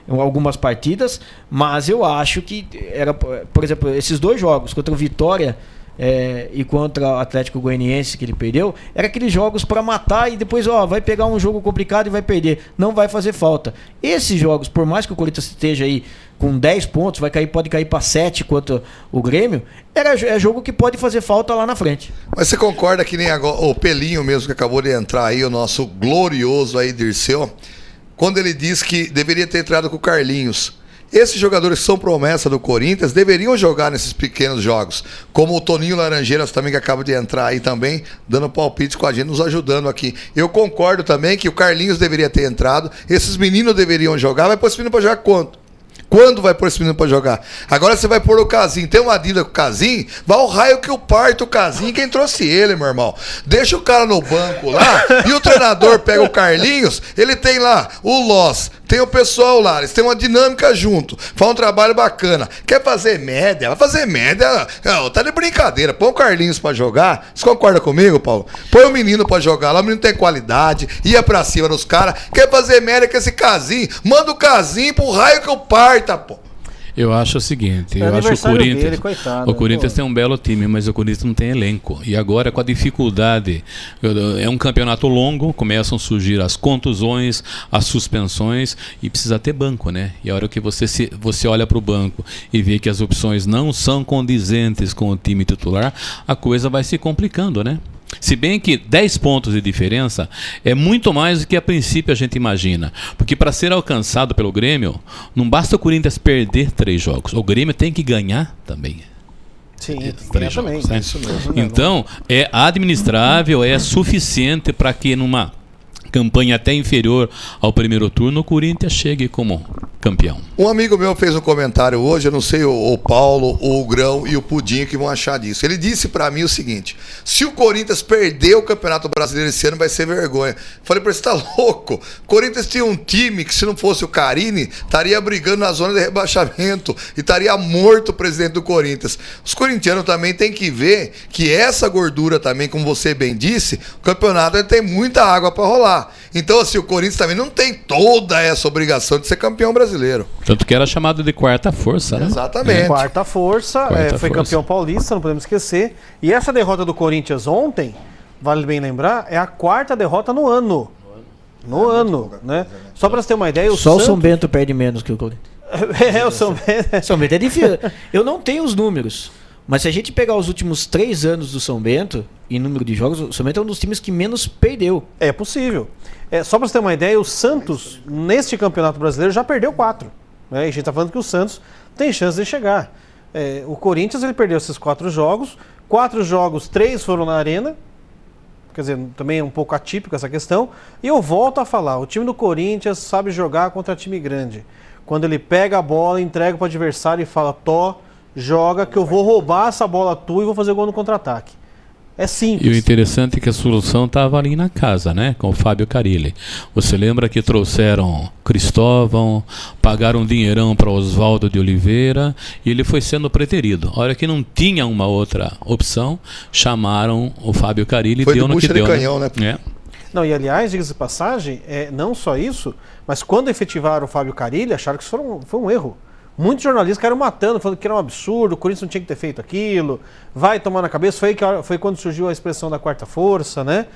algumas partidas, mas eu acho que era, por exemplo, esses 2 jogos contra o Vitória e contra o Atlético Goianiense que ele perdeu, era aqueles jogos para matar e depois vai pegar um jogo complicado e vai perder, não vai fazer falta. Esses jogos, por mais que o Corinthians esteja aí com 10 pontos, pode cair para 7 contra o Grêmio, é jogo que pode fazer falta lá na frente. Mas você concorda que nem agora, o Pelinho mesmo que acabou de entrar aí, o nosso glorioso aí Dirceu, quando ele diz que deveria ter entrado com o Carlinhos? Esses jogadores que são promessa do Corinthians deveriam jogar nesses pequenos jogos, como o Toninho Laranjeiras também, que acaba de entrar aí também, dando palpites com a gente, nos ajudando aqui. Eu concordo também que o Carlinhos deveria ter entrado, esses meninos deveriam jogar, vai pôr esse menino pra jogar quanto? Quando vai pôr esse menino pra jogar? Agora você vai pôr o Casim, tem uma dívida com o Casim, vai o raio que o parto o Casim, quem trouxe ele, meu irmão. Deixa o cara no banco lá, e o treinador pega o Carlinhos, ele tem lá o Loss, tem o pessoal lá, eles têm uma dinâmica junto, faz um trabalho bacana. Quer fazer média? Vai fazer média, tá de brincadeira. Põe o Carlinhos pra jogar, você concorda comigo, Paulo? Põe o menino pra jogar lá, o menino tem qualidade, ia pra cima dos caras. Quer fazer média com esse Casim? Manda o Casim pro raio que eu parta, pô. Eu acho o seguinte, eu acho que o Corinthians tem um belo time, mas o Corinthians não tem elenco. E agora com a dificuldade, é um campeonato longo, começam a surgir as contusões, as suspensões e precisa ter banco, né? E a hora que você olha para o banco e vê que as opções não são condizentes com o time titular, a coisa vai se complicando, né? Se bem que 10 pontos de diferença é muito mais do que a princípio a gente imagina. Porque para ser alcançado pelo Grêmio, não basta o Corinthians perder 3 jogos. O Grêmio tem que ganhar também. Sim, 3 jogos, né? Isso mesmo. Então, é administrável, é suficiente para que numa campanha até inferior ao primeiro turno, o Corinthians chegue como campeão. Um amigo meu fez um comentário hoje, eu não sei o Paulo, o Grão e o Pudim que vão achar disso. Ele disse pra mim o seguinte: se o Corinthians perder o Campeonato Brasileiro esse ano, vai ser vergonha. Falei pra ele, você tá louco? O Corinthians tinha um time que, se não fosse o Carille, estaria brigando na zona de rebaixamento e estaria morto o presidente do Corinthians. Os corintianos também têm que ver que essa gordura também, como você bem disse, o campeonato tem muita água pra rolar. Então, assim, o Corinthians também não tem toda essa obrigação de ser campeão brasileiro. Tanto que era chamado de quarta força, né? Exatamente. Quarta força, foi campeão paulista, não podemos esquecer. E essa derrota do Corinthians ontem, vale bem lembrar, é a 4ª derrota no ano. No ano, né? Só para você ter uma ideia, o São Bento perde menos que o Corinthians. O São Bento. São Bento é difícil. Eu não tenho os números. Mas se a gente pegar os últimos 3 anos do São Bento, em número de jogos, o São Bento é um dos times que menos perdeu. É possível. Só para você ter uma ideia, o Santos, neste Campeonato Brasileiro, já perdeu 4. Né? E a gente está falando que o Santos tem chance de chegar. O Corinthians, ele perdeu esses 4 jogos. 4 jogos, 3 foram na Arena. Quer dizer, também é um pouco atípico essa questão. E eu volto a falar, o time do Corinthians sabe jogar contra time grande. Quando ele pega a bola, entrega para o adversário e fala, joga que eu vou roubar essa bola tua e vou fazer gol no contra-ataque. É simples. E o interessante é que a solução estava ali na casa, né? Com o Fábio Carille. Você lembra que trouxeram Cristóvão, pagaram um dinheirão para Oswaldo de Oliveira e ele foi sendo preterido. A hora que não tinha uma outra opção, chamaram o Fábio Carille e deu no que deu. Canhão, né? Não, e aliás, diga-se de passagem, não só isso, mas quando efetivaram o Fábio Carille, acharam que isso foi um erro. Muitos jornalistas ficaram matando, falando que era um absurdo, o Corinthians não tinha que ter feito aquilo, vai tomar na cabeça. Foi quando surgiu a expressão da quarta força, né?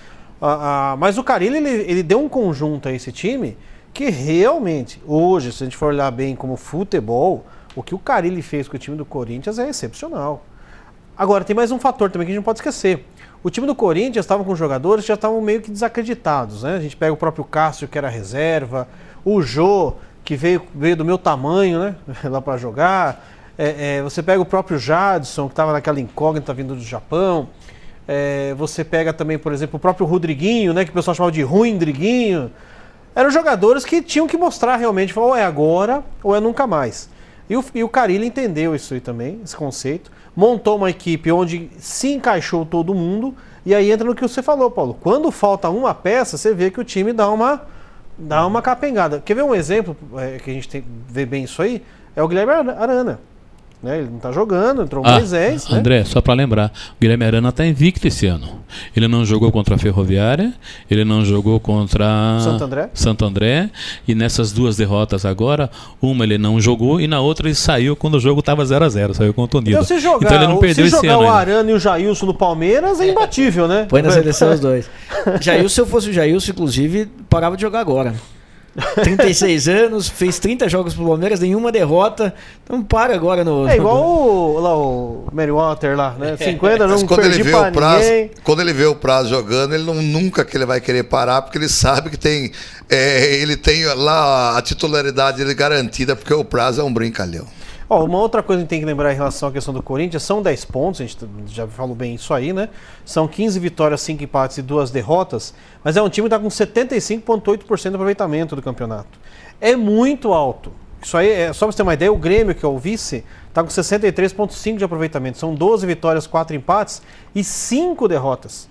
Mas o Carille, ele deu um conjunto a esse time que realmente, hoje, se a gente for olhar bem como futebol, o que o Carille fez com o time do Corinthians é excepcional. Agora, tem mais um fator também que a gente não pode esquecer. O time do Corinthians estava com jogadores que já estavam meio que desacreditados, né? A gente pega o próprio Cássio, que era reserva, o Jô, que veio do meu tamanho, né, lá para jogar. Você pega o próprio Jadson, que estava naquela incógnita vindo do Japão. Você pega também, por exemplo, o próprio Rodriguinho, né, que o pessoal chamava de Ruindriguinho. Eram jogadores que tinham que mostrar realmente, ou é agora ou é nunca mais. E o Carille entendeu isso aí também, esse conceito. Montou uma equipe onde se encaixou todo mundo. E aí entra no que você falou, Paulo. Quando falta uma peça, você vê que o time dá uma capengada. Quer ver um exemplo que a gente vê bem isso aí? É o Guilherme Arana. Né? Ele não está jogando, entrou o Moisés. André, né? Só para lembrar, o Guilherme Arana está invicto esse ano. Ele não jogou contra a Ferroviária, ele não jogou contra Santo André, e nessas 2 derrotas agora, uma ele não jogou e na outra ele saiu quando o jogo estava 0-0, saiu contra o Unido. Então ele não perdeu esse ano. Se jogar o Arana e o Jailson no Palmeiras é imbatível, né? Põe na seleção os dois. Jailson, se eu fosse o Jailson, inclusive, parava de jogar agora. 36 anos, fez 30 jogos pro Palmeiras, nenhuma derrota. Então para agora no... igual o Merriwater lá, né? 50 não perdi pra ninguém. Quando ele vê o Prazo jogando, ele nunca que ele vai querer parar, porque ele sabe que ele tem lá a titularidade dele garantida, porque o Prazo é um brincalhão. Uma outra coisa que a gente tem que lembrar em relação à questão do Corinthians, são 10 pontos, a gente já falou bem isso aí, né? São 15 vitórias, 5 empates e 2 derrotas, mas é um time que está com 75,8% de aproveitamento do campeonato. É muito alto. Isso aí, só para você ter uma ideia, o Grêmio, que é o vice, está com 63,5% de aproveitamento. São 12 vitórias, 4 empates e 5 derrotas.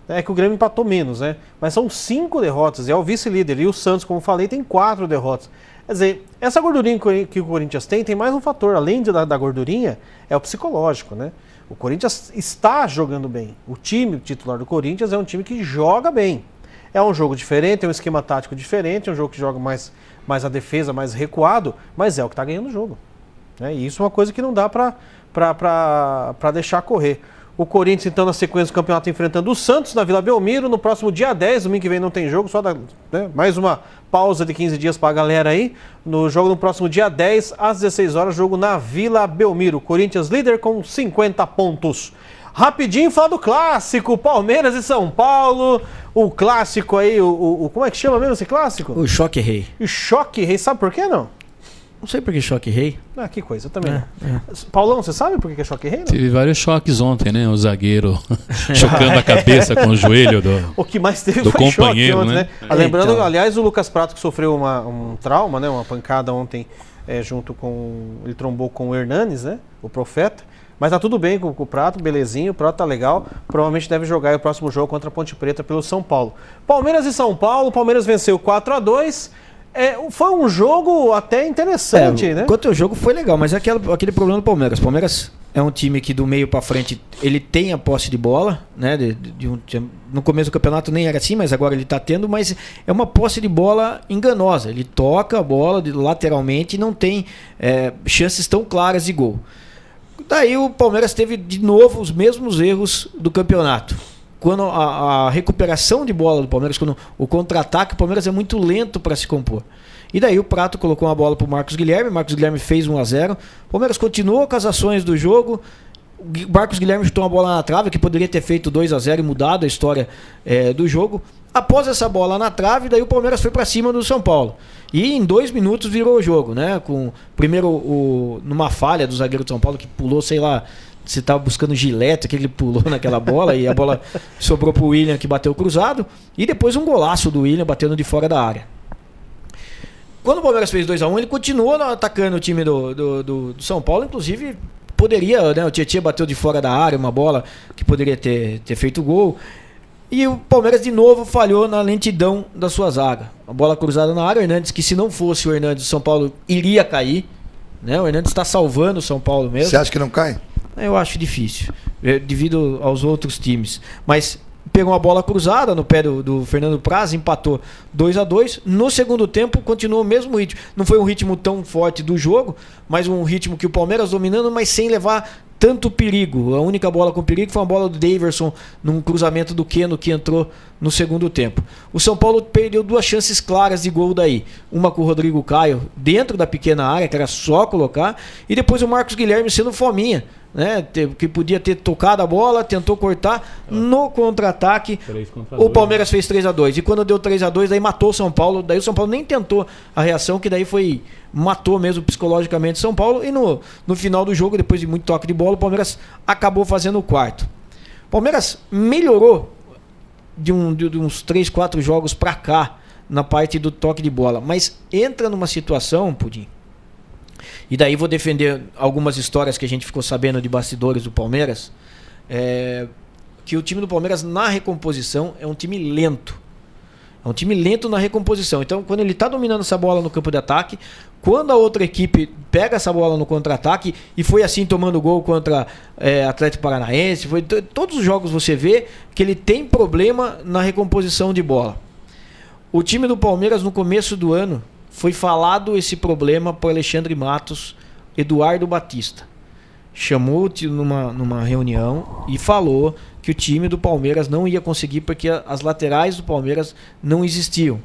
É que o Grêmio empatou menos, né? Mas são 5 derrotas, é o vice-líder. E o Santos, como falei, tem 4 derrotas. Quer dizer, essa gordurinha que o Corinthians tem mais um fator. Além da gordurinha, é o psicológico, né? O Corinthians está jogando bem. O time titular do Corinthians é um time que joga bem. É um jogo diferente, é um esquema tático diferente, é um jogo que joga mais a defesa, mais recuado, mas é o que está ganhando o jogo. Né? E isso é uma coisa que não dá para deixar correr. O Corinthians, então, na sequência do campeonato, enfrentando o Santos na Vila Belmiro, no próximo dia 10, domingo que vem não tem jogo, só mais uma pausa de 15 dias para a galera aí. No jogo no próximo dia 10, às 16 horas, jogo na Vila Belmiro. Corinthians líder com 50 pontos. Rapidinho, falar do clássico, Palmeiras e São Paulo. O clássico aí, como é que chama mesmo esse clássico? O Choque Rei. O Choque Rei, sabe por quê, não? Não sei por que Choque Rei. Ah, que coisa, eu também não. Paulão, você sabe por que é Choque Rei? Não? Teve vários choques ontem, né? O zagueiro chocando a cabeça com o joelho o que mais teve do foi companheiro, choque ontem, né? Lembrando, então, aliás, o Lucas Prato que sofreu um trauma, né? Uma pancada ontem, junto com... Ele trombou com o Hernanes, né? O Profeta. Mas tá tudo bem com o Prato, belezinho, o Prato tá legal. Provavelmente deve jogar o próximo jogo contra a Ponte Preta pelo São Paulo. Palmeiras e São Paulo, o Palmeiras venceu 4-2. Foi um jogo até interessante, né? Enquanto o jogo foi legal, mas é aquele problema do Palmeiras. O Palmeiras é um time que do meio para frente ele tem a posse de bola, né? No começo do campeonato nem era assim, mas agora ele tá tendo, mas é uma posse de bola enganosa. Ele toca a bola lateralmente e não tem chances tão claras de gol. Daí o Palmeiras teve de novo os mesmos erros do campeonato. Quando a recuperação de bola do Palmeiras, quando o contra-ataque, o Palmeiras é muito lento para se compor. E daí o Prato colocou uma bola para o Marcos Guilherme fez 1-0. O Palmeiras continuou com as ações do jogo. O Marcos Guilherme chutou uma bola na trave, que poderia ter feito 2-0 e mudado a história do jogo. Após essa bola na trave, daí o Palmeiras foi para cima do São Paulo. E em 2 minutos virou o jogo, né? Primeiro numa falha do zagueiro de São Paulo, que pulou, sei lá, você estava buscando gilete, que ele pulou naquela bola e a bola sobrou para o William, que bateu cruzado. E depois um golaço do William batendo de fora da área. Quando o Palmeiras fez 2-1, ele continuou atacando o time do São Paulo. Inclusive, poderia, né? O Tietchan bateu de fora da área uma bola que poderia ter feito gol. E o Palmeiras de novo falhou na lentidão da sua zaga. A bola cruzada na área, o Hernandes, que se não fosse o Hernandes, o São Paulo iria cair. Né? O Hernandes está salvando o São Paulo mesmo. Você acha que não cai? Eu acho difícil, devido aos outros times. Mas pegou uma bola cruzada no pé do Fernando Praz, empatou 2-2. No segundo tempo continuou o mesmo ritmo. Não foi um ritmo tão forte do jogo, mas um ritmo que o Palmeiras dominando, mas sem levar tanto perigo. A única bola com perigo foi uma bola do Daverson num cruzamento do Keno, que entrou no segundo tempo. O São Paulo perdeu 2 chances claras de gol daí. Uma com o Rodrigo Caio dentro da pequena área, que era só colocar, e depois o Marcos Guilherme sendo fominha, né? Que podia ter tocado a bola, tentou cortar no contra-ataque. O Palmeiras fez 3-2. E quando deu 3-2, daí matou o São Paulo. Daí o São Paulo nem tentou a reação, que daí matou mesmo psicologicamente o São Paulo. E no final do jogo, depois de muito toque de bola, o Palmeiras acabou fazendo o 4º. O Palmeiras melhorou de uns 3-4 jogos pra cá na parte do toque de bola, mas entra numa situação, Pudim, e daí vou defender algumas histórias que a gente ficou sabendo de bastidores do Palmeiras, que o time do Palmeiras na recomposição é um time lento. É um time lento na recomposição. Então, quando ele está dominando essa bola no campo de ataque, quando a outra equipe pega essa bola no contra-ataque, e foi assim tomando gol contra Atlético Paranaense, todos os jogos você vê que ele tem problema na recomposição de bola. O time do Palmeiras no começo do ano foi falado esse problema para Alexandre Matos, Eduardo Batista. Chamou numa reunião e falou que o time do Palmeiras não ia conseguir porque as laterais do Palmeiras não existiam.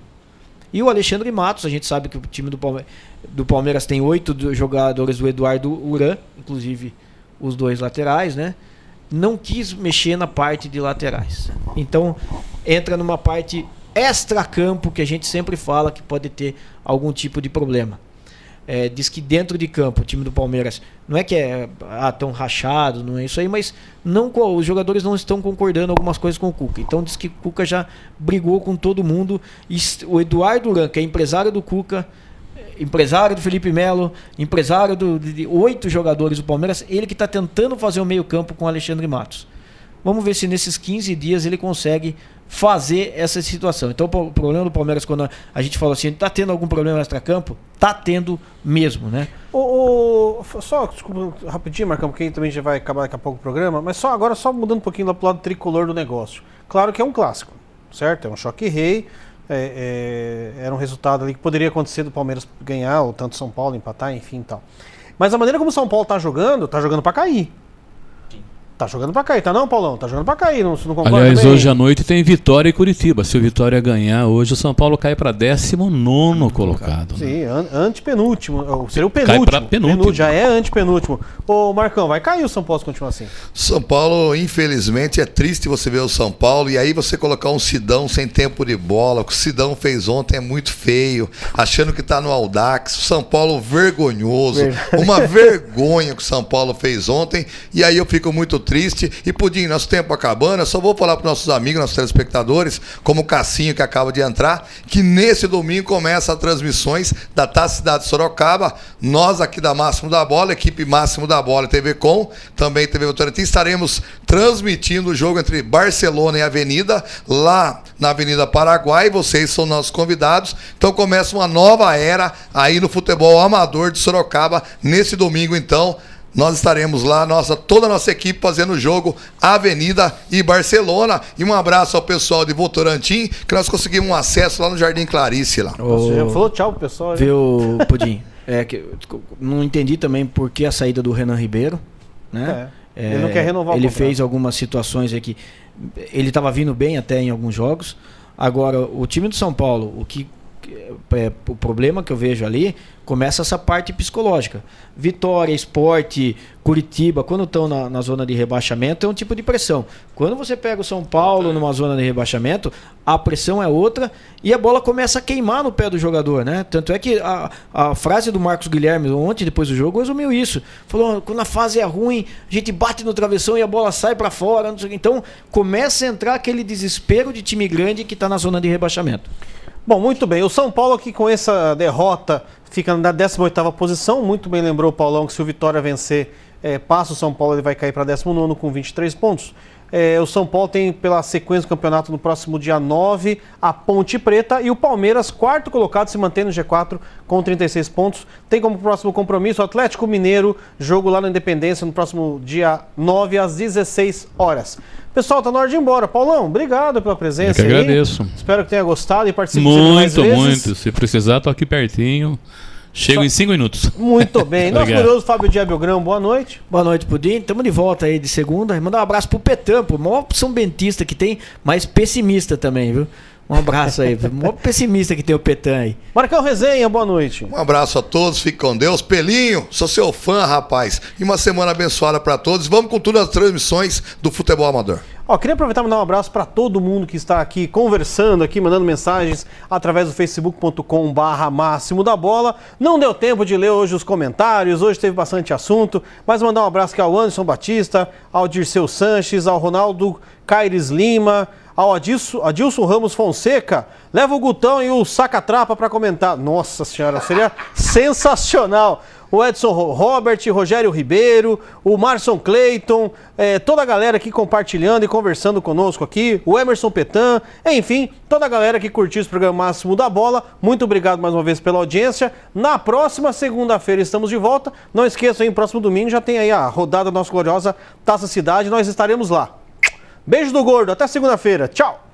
E o Alexandre Matos, a gente sabe que o time do Palmeiras tem 8 jogadores do Eduardo Uran, inclusive os 2 laterais, né? Não quis mexer na parte de laterais. Então entra numa parte extra-campo que a gente sempre fala que pode ter algum tipo de problema. Diz que dentro de campo o time do Palmeiras não é que tão rachado, não é isso aí, mas os jogadores não estão concordando algumas coisas com o Cuca. Então diz que o Cuca já brigou com todo mundo. E o Eduardo Uran, que é empresário do Cuca, empresário do Felipe Melo, empresário de 8 jogadores do Palmeiras, ele que está tentando fazer o meio campo com o Alexandre Matos. Vamos ver se nesses 15 dias ele consegue fazer essa situação. Então o problema do Palmeiras, quando a gente falou assim, tá tendo algum problema extra-campo? Tá tendo mesmo, né? Só, desculpa, rapidinho, Marcão, porque aí também já vai acabar daqui a pouco o programa, mas agora só mudando um pouquinho lá pro lado tricolor do negócio. Claro que é um clássico, certo? É um choque rei, era um resultado ali que poderia acontecer do Palmeiras ganhar, ou tanto São Paulo empatar, enfim e tal. Mas a maneira como o São Paulo tá jogando pra cair. Tá jogando pra cair, tá não, Paulão? Tá jogando pra cair, não concorda? Aliás, também? hoje à noite tem Vitória e Curitiba. Se o Vitória ganhar hoje, o São Paulo cai para 19º colocado. Sim, né? Antepenúltimo. Seria o penúltimo. Cai pra penúltimo. Já é antepenúltimo. Ô, Marcão, vai cair o São Paulo se continuar assim? São Paulo, infelizmente, é triste você ver o São Paulo e aí você colocar um Sidão sem tempo de bola. O que o Sidão fez ontem é muito feio, achando que tá no Audax. O São Paulo vergonhoso. Uma vergonha que o São Paulo fez ontem. E aí eu fico muito triste. E Pudim, nosso tempo acabando, eu só vou falar para nossos amigos, nossos telespectadores, como o Cassinho que acaba de entrar, que nesse domingo começa as transmissões da Taça Cidade de Sorocaba. Nós aqui da Máximo da Bola, equipe Máximo da Bola TV Com, também TV Votorantim, estaremos transmitindo o jogo entre Barcelona e Avenida, lá na Avenida Paraguai. Vocês são nossos convidados. Então começa uma nova era aí no futebol amador de Sorocaba, nesse domingo então. Nós estaremos lá, toda a nossa equipe fazendo o jogo Avenida e Barcelona. E um abraço ao pessoal de Votorantim, que nós conseguimos um acesso lá no Jardim Clarice. Lá. Você já falou tchau pro pessoal. Viu, Pudim? Não entendi também por que a saída do Renan Ribeiro. Né? Ele não quer renovar o Ele contrato. fez algumas situações aqui. Ele estava vindo bem até em alguns jogos. Agora, o time do São Paulo, o problema que eu vejo ali, começa essa parte psicológica. Vitória, Sport, Curitiba, quando estão na zona de rebaixamento, é um tipo de pressão. Quando você pega o São Paulo numa zona de rebaixamento, a pressão é outra e a bola começa a queimar no pé do jogador, né? Tanto é que a frase do Marcos Guilherme ontem, depois do jogo, resumiu isso. Falou, quando a fase é ruim, a gente bate no travessão e a bola sai para fora. Não sei o que. Então, começa a entrar aquele desespero de time grande que está na zona de rebaixamento. Bom, muito bem. O São Paulo aqui com essa derrota fica na 18ª posição. Muito bem lembrou o Paulão que se o Vitória vencer, passa o São Paulo, ele vai cair para 19º com 23 pontos. O São Paulo tem pela sequência do campeonato no próximo dia 9 a Ponte Preta e o Palmeiras, quarto colocado, se mantém no G4 com 36 pontos. Tem como próximo compromisso o Atlético Mineiro, jogo lá na Independência no próximo dia 9 às 16 horas. Pessoal, tá na hora de ir embora. Paulão, obrigado pela presença. Eu que agradeço. Espero que tenha gostado e participe mais vezes. Muito. Se precisar, tô aqui pertinho. Chego em 5 minutos. Muito bem. Nosso curioso Fábio Diabelgrão, boa noite. Boa noite, Pudim. Estamos de volta aí de segunda. Mandar um abraço pro Petan, o maior São Bentista que tem, mas pessimista também, viu? Um abraço aí. O maior pessimista que tem o Petan aí. Marcão Resenha, boa noite. Um abraço a todos, fique com Deus. Pelinho, sou seu fã, rapaz. E uma semana abençoada para todos. Vamos com todas as transmissões do futebol amador. Queria aproveitar e mandar um abraço para todo mundo que está aqui conversando, aqui mandando mensagens através do facebook.com/Máximo da Bola. Não deu tempo de ler hoje os comentários, hoje teve bastante assunto, mas mandar um abraço aqui ao Anderson Batista, ao Dirceu Sanches, ao Ronaldo Caires Lima, ao Adilson Ramos Fonseca. Leva o Gutão e o Sacatrapa para comentar. Nossa senhora, seria sensacional. O Edson Robert, Rogério Ribeiro, o Marson Clayton, toda a galera aqui compartilhando e conversando conosco aqui, o Emerson Petan, enfim, toda a galera que curtiu esse programa Máximo da Bola. Muito obrigado mais uma vez pela audiência. Na próxima segunda-feira estamos de volta. Não esqueçam, próximo domingo já tem aí a rodada da nossa gloriosa Taça Cidade, nós estaremos lá. Beijo do Gordo, até segunda-feira. Tchau!